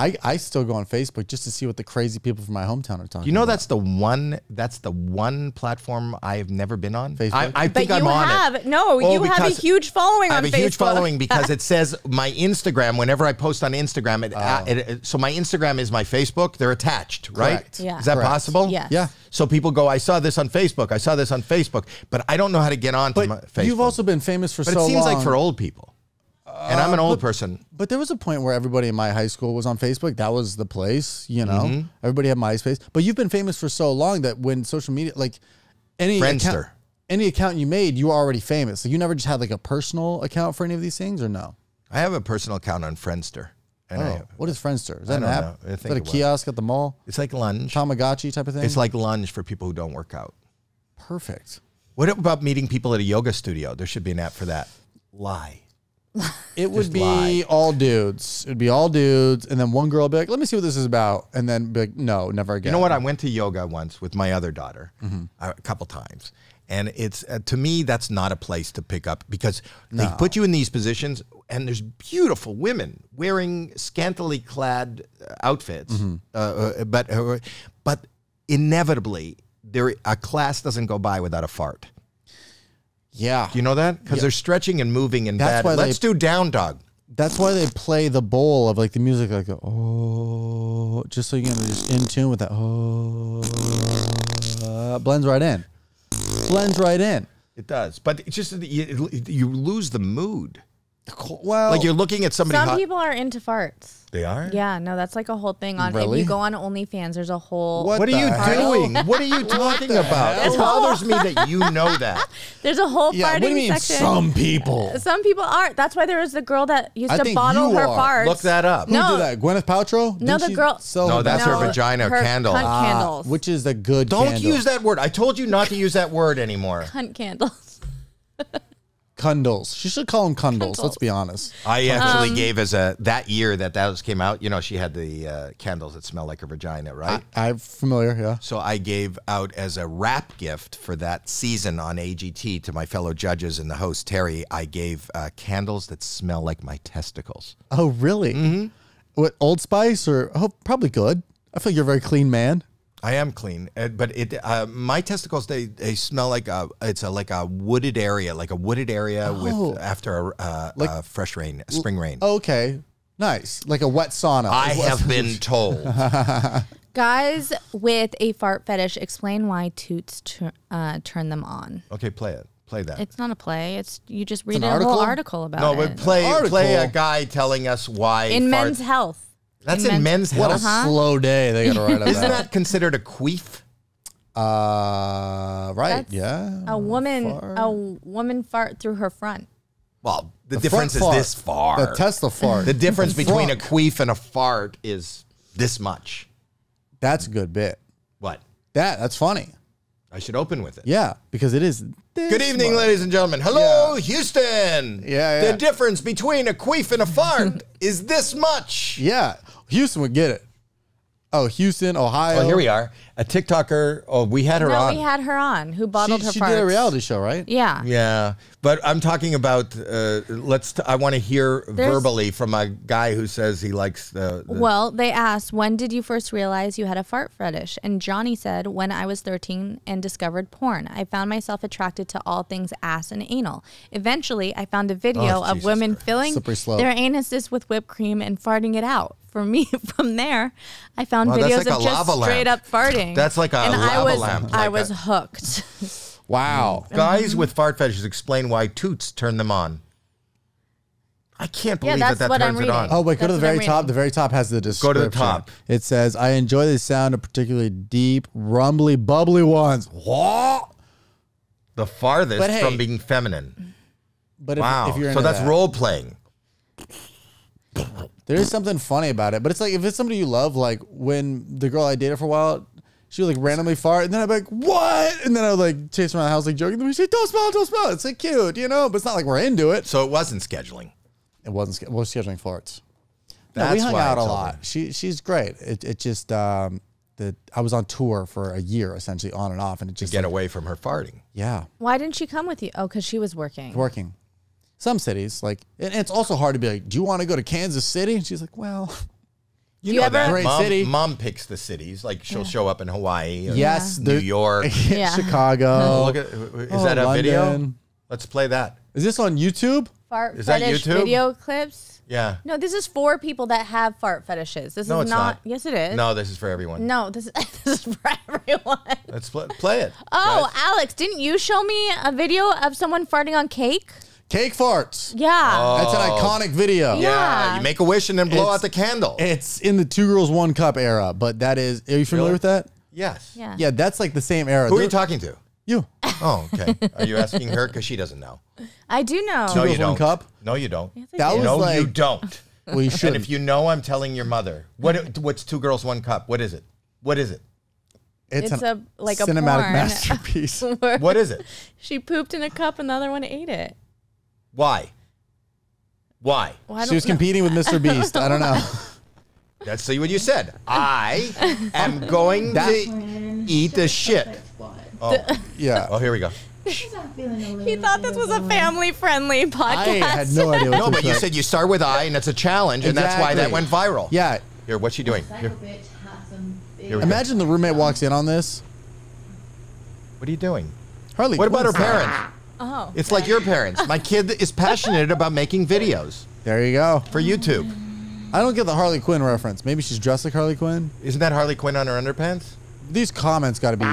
I still go on Facebook just to see what the crazy people from my hometown are talking You know, about. that's the one platform I have never been on. Facebook? I think I'm on it. No, you have a huge following on Facebook. I have a huge following because it says my Instagram, whenever I post on Instagram, so my Instagram is my Facebook. They're attached, right? Correct. Yeah. Is that possible? Yes. Yeah. So people go, I saw this on Facebook. I saw this on Facebook. But I don't know how to get on to my Facebook. You've also been famous for so long. But it seems like for old people. And I'm an old person. But there was a point where everybody in my high school was on Facebook. That was the place, Everybody had MySpace. But you've been famous for so long that when social media, like any account you made, you were already famous. So you never just had like a personal account for any of these things, or no? I have a personal account on Friendster. And what is Friendster? Is that an app? Is that a kiosk at the mall? It's like Lunge. Tamagotchi type of thing? It's like Lunge for people who don't work out. Perfect. What about meeting people at a yoga studio? There should be an app for that. Lie. It would be all dudes. It'd be all dudes, and then one girl would be like, let me see what this is about, and then be like, no, never again. You know what? I went to yoga once with my other daughter a couple times, and it's to me, that's not a place to pick up, because they put you in these positions, and there's beautiful women wearing scantily clad outfits, but inevitably, a class doesn't go by without a fart. Yeah. Do you know that? Because they're stretching and moving and bad. Let's do down dog. That's why they play the bowl of like the music, like, oh, just so you can just in tune with that. Oh, blends right in. Blends right in. It does. But it's just, you lose the mood. Well, Like you're looking at somebody. Some people are into farts. They are? Yeah, no, that's like a whole thing on. Really? If you go on OnlyFans, there's a whole. What are you doing? What are you talking about? It bothers me that you know that. There's a whole farting what do you mean section. some people? Some people are. That's why there was the girl that used to think bottle you her are. farts. Look that up. Who did that? Gwyneth Paltrow? No, Didn't the she girl- sell No, her that's back? her vagina her candle. cunt candles. Which is a good Don't candle. use that word. I told you not to use that word anymore. Cunt candles. Cundles. She should call them cundles. Let's be honest. I actually gave as that year that came out, you know, she had the candles that smell like her vagina, right? I'm familiar, yeah. So I gave out as a wrap gift for that season on AGT to my fellow judges and the host, Terry, I gave candles that smell like my testicles. Oh, really? Mm-hmm. What, Old Spice or, probably good. I feel you're a very clean man. I am clean, but my testicles they smell like like a wooded area, with after a fresh rain, spring rain. Okay, nice, like a wet sauna. I have been told. Guys with a fart fetish, explain why toots turn them on. Okay, play it. Play that. It's not a play. It's you just read a article? whole article about No, it. but play a guy telling us why In Men's Health. That's in Men's What Health. a slow day they got to write about. Isn't that considered a queef? Right? That's yeah. A woman fart through her front. Well, the The difference is front this far. The Tesla fart. The difference The between a front. queef and a fart is this much. That's a good bit. What? That's funny. I should open with it. Yeah, because it is. Good evening, ladies and gentlemen. Hello, Houston. Yeah. The difference between a queef and a fart is this much. Yeah, Houston would get it. Oh, Houston, Ohio. Oh, here we are. A TikToker. Oh, we had her on. No, we had her on. Who bottled her She farts. did a reality show, right? Yeah. Yeah, but I'm talking about. I want to hear verbally from a guy who says he likes the. Well, they asked, when did you first realize you had a fart fetish? And Johnny said, when I was 13 and discovered porn. I found myself attracted to all things ass and anal. Eventually, I found a video of Jesus women Christ. filling Slippery slope. their anuses with whipped cream and farting it out. For me, from there, I found Wow, that's videos like a of just lava straight lamp. up farting. That's like a lava lamp, I like was a- hooked. Wow. Guys with fart fetishes explain why toots turn them on. I can't believe that's that what I'm turns it on. reading. Oh, wait, go to That's the what I'm very top. reading. The very top has the description. Go to the top. It says, I enjoy the sound of particularly deep, rumbly, bubbly ones. What? The farthest But hey- from being feminine. But Wow. if you're So into that's that, role playing. there is something funny about it. But it's like, if it's somebody you love, like when the girl I dated for a while, she would like randomly fart, and then I'd be like, what? And then I would like chase around the house like joking. Then we say, don't smell, don't smell. It's like cute, you know? But it's not like we're into it. So it wasn't scheduling. It wasn't, we're scheduling farts. No, That's we hung why out a it's lot. open. She's great. It just, I was on tour for a year, essentially on and off. And it just Get like, away from her farting. yeah, Why didn't she come with you? Oh, because she was working. working. Some cities, like, and it's also hard to be like, do you want to go to Kansas City? And she's like, well, You You know ever- that. Great Mom, city. Mom picks the cities. Like she'll show up in Hawaii. Or yes, New York. Yeah. Chicago. Look at, is Oh, that a video? London. Let's play that. Is this on YouTube? Fart Is that fetish YouTube? video clips? Yeah. No, this is for people that have fart fetishes. This No, is it's not. not. Yes, it is. No, this is for everyone. No, this is for everyone. Let's play it. Oh, guys. Alex, didn't you show me a video of someone farting on cake? Cake farts. Yeah. That's an iconic video. Yeah. Yeah. You make a wish and then blow It's- out the candle. It's in the 2 Girls 1 Cup era, but that is, are you familiar Really? with that? Yes. Yeah. Yeah, that's like the same era. Who are you talking to? You. Oh, okay. Are you asking her? Because she doesn't know. I do know. No, Girls, you One don't. Cup? No, you don't. Yes, I That do. was No, like, you don't. well, you should. And if you know, I'm telling your mother. What's 2 Girls, 1 Cup? What is it? What is it? It's an a like a cinematic porn masterpiece. where What is it? She pooped in a cup and the other one ate it. Why? Why? Well, I She was don't know. competing with Mr. Beast. I don't know. That's what you said. I am going to eat the shit. Oh, Yeah. oh, here we go. He thought this was a family-friendly podcast. I had no idea what No, to but you say. said you start with I, and it's a challenge, and that's why that Exactly. went viral. Yeah. Here, what's she doing? Here, here we go. Imagine the roommate walks in on this. What are you doing? Harley What about her Quinn's there. parents? Oh. It's like your parents. My kid is passionate about making videos There you go. for YouTube. I don't get the Harley Quinn reference. Maybe she's dressed like Harley Quinn. Isn't that Harley Quinn on her underpants? These comments got to be.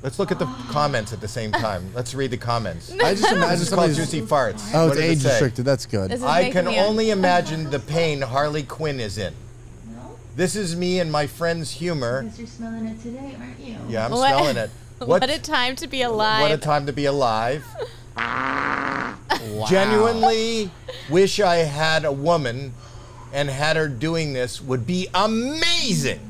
Let's look at the comments at the same time. Let's read the comments. I just imagine It's called somebody's... Juicy Farts. Oh, What it's does it age say? restricted. That's good. I can only imagine the pain Harley Quinn is in. No? This is me and my friend's humor. Because you're smelling it today, aren't you? Yeah, I'm smelling it. What a time to be alive. What a time to be alive. Genuinely wish I had a woman and had her doing this would be amazing.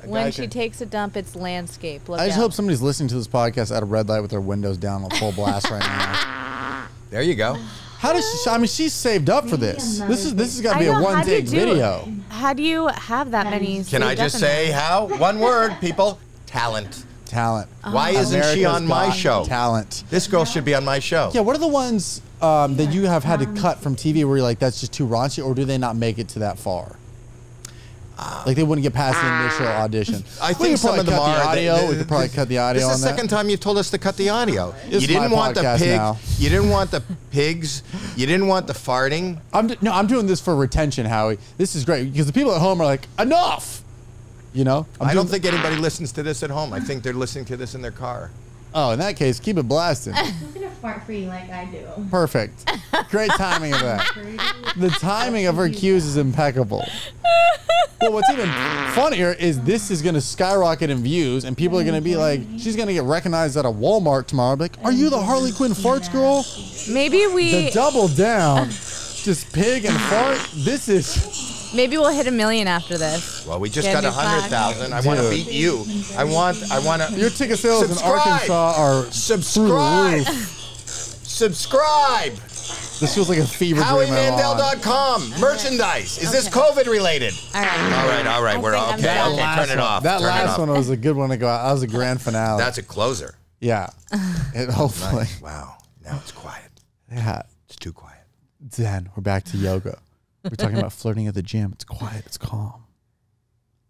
When she takes a dump, it's landscape. Look I just out. hope somebody's listening to this podcast at a red light with their windows down on full blast right now. There you go. How does she? I mean, she's saved up for this. This has got to be a one-take video. How do you have that many? Can I just say how? One word, people. Talent. Talent. Why isn't she on my show? Talent. This girl should be on my show. Yeah, what are the ones that you have had to cut from TV where you're like, that's just too raunchy, or do they not make it to that far? Like they wouldn't get past the initial audition. I think some of them are. Audio. We could probably cut the audio on that. This is the second time you've told us to cut the audio. It's You didn't my want the podcast pig. now. You didn't want the pigs. You didn't want the farting. I'm doing this for retention, Howie. This is great because the people at home are like, enough. You know? I don't think anybody listens to this at home. I think they're listening to this in their car. Oh, in that case, keep it blasting. I'm gonna fart for you like I do. Perfect. Great timing of that. The timing of her cues is impeccable. Well, what's even funnier is this is going to skyrocket in views, and people are going to be like, she's going to get recognized at a Walmart tomorrow. Be like, are you the Harley Quinn farts girl? Maybe The double down, just pig and fart. This is... Maybe we'll hit 1 million after this. Well, we just Get got a new 100,000. I want to beat you. I want to. Your ticket sales in Arkansas are subscribe. through the roof. Subscribe. This feels like a fever dream. HowieMandel.com. Merchandise. Is this COVID related? All right. All right. We're okay. Turn it off. That Turn it last off. one was a good one to go out. That was a grand finale. That's a closer. Yeah. And hopefully. Nice. Wow. Now it's quiet. Yeah. It's too quiet. Then we're back to yoga. We're talking about flirting at the gym. It's quiet. It's calm.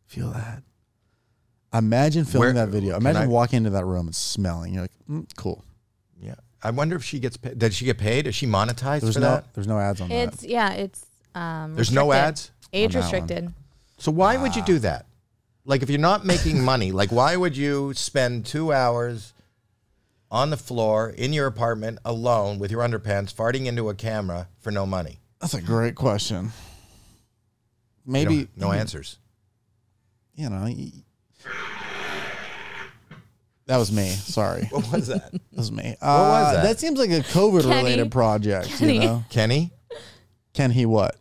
Feel that. Imagine filming that video. Imagine walking into that room and smelling. You're like, cool. Yeah. I wonder if she gets paid. Did she get paid? Is she monetized for that? There's no ads on that. It's There's no ads? Age on that restricted. So why would you do that? Like if you're not making money, like why would you spend 2 hours on the floor in your apartment alone with your underpants farting into a camera for no money? That's a great question. Maybe no answers. You know, that was me. Sorry. What was that? That was me. What was that? That seems like a COVID-related project. Kenny. You know? Kenny? Can he what?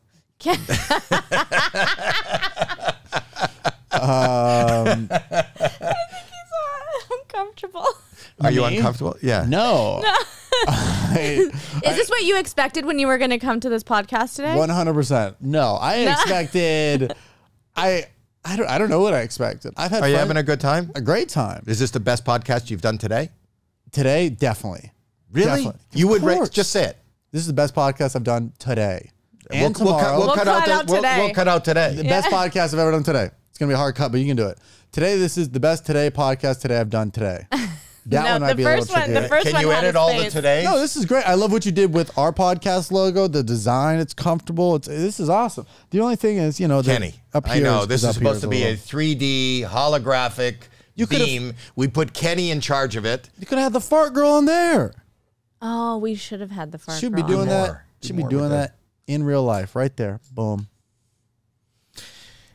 Uncomfortable. Are you uncomfortable? Yeah. No. Is this what you expected when you were going to come to this podcast today? 100%. No, I expected. I don't know what I expected. I've had. Are you having a good time? A great time. Is this the best podcast you've done today? Today, definitely. Really? Definitely. You would just say it. This is the best podcast I've done today. And We'll cut out today. We'll cut out today. The best podcast I've ever done today. It's gonna be a hard cut, but you can do it. Today, this is the best today podcast today I've done today. That one might be a little tricky. Can you edit all the todays? No, this is great. I love what you did with our podcast logo. The design, it's comfortable. This is awesome. The only thing is, you know, Kenny, I know this is supposed to be a 3D holographic beam. We put Kenny in charge of it. You could have had the fart girl in there. Oh, we should have had the fart Should girl. be doing that. Should be doing that in real life, right there. Boom.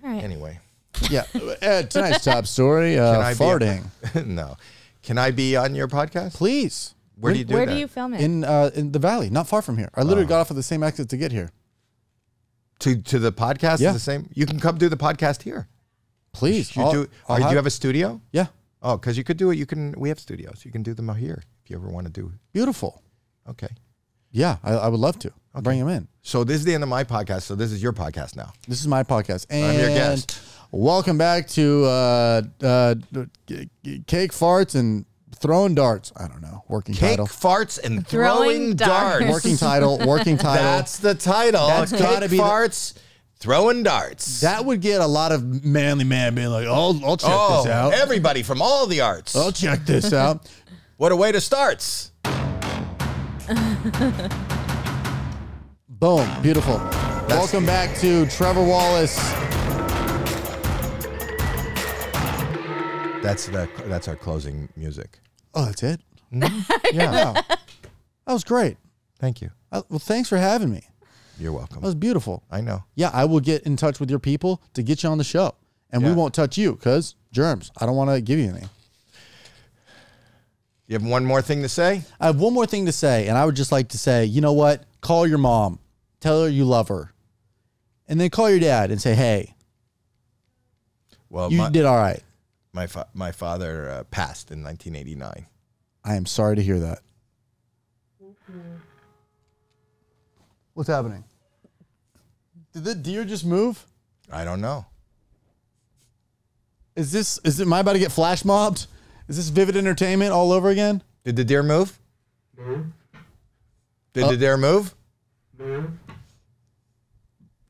All right. Anyway. Yeah. Tonight's top story: farting. No. Can I be on your podcast? Please. Where do you do that? Where do you film it? In the valley, not far from here. I literally got off at the same exit to get here. To the podcast Yeah. is the same? You can come do the podcast here. Please. Do you have a studio? Yeah. Oh, because you could do it. We have studios. You can do them here if you ever want to do. Beautiful. Okay. Yeah, I would love to. I'll bring him in. So this is the end of my podcast. So this is your podcast now. This is my podcast. And I'm your guest. Welcome back to Cake Farts and Throwing Darts. I don't know. Working Cake title. Farts and Throwing Darts. Working title. That's the title. That's Cake gotta be Farts, Throwing Darts. That would get a lot of manly man being like, I'll check this out. Everybody from all the arts. I'll check this out. What a way to start. Boom. Beautiful. Welcome back to Trevor Wallace. That's our closing music. Oh, that's it? Yeah. That was great. Thank you. Well, thanks for having me. You're welcome. That was beautiful. I know. Yeah, I will get in touch with your people to get you on the show. And we won't touch you because germs. I don't want to give you anything. You have one more thing to say? I have one more thing to say, and I would just like to say, you know what? Call your mom. Tell her you love her. And then call your dad and say, hey, well, you did all right. My father passed in 1989. I am sorry to hear that. What's happening? Did the deer just move? I don't know. Is it am I about to get flash mobbed? Is this Vivid Entertainment all over again? Did the deer move? Did the deer move?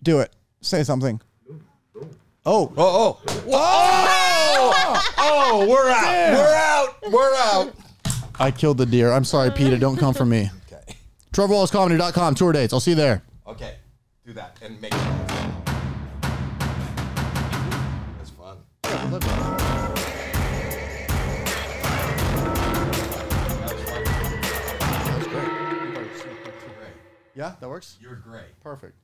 Do it. Say something. Oh. Oh, oh. Oh! Oh, we're out. Damn. We're out. We're out. I killed the deer. I'm sorry, Peter. Don't come for me. Okay. TrevorWallaceComedy.com, tour dates. I'll see you there. Okay. Do that and make it. That's fun. That was great. Yeah, that works? You're great. Perfect.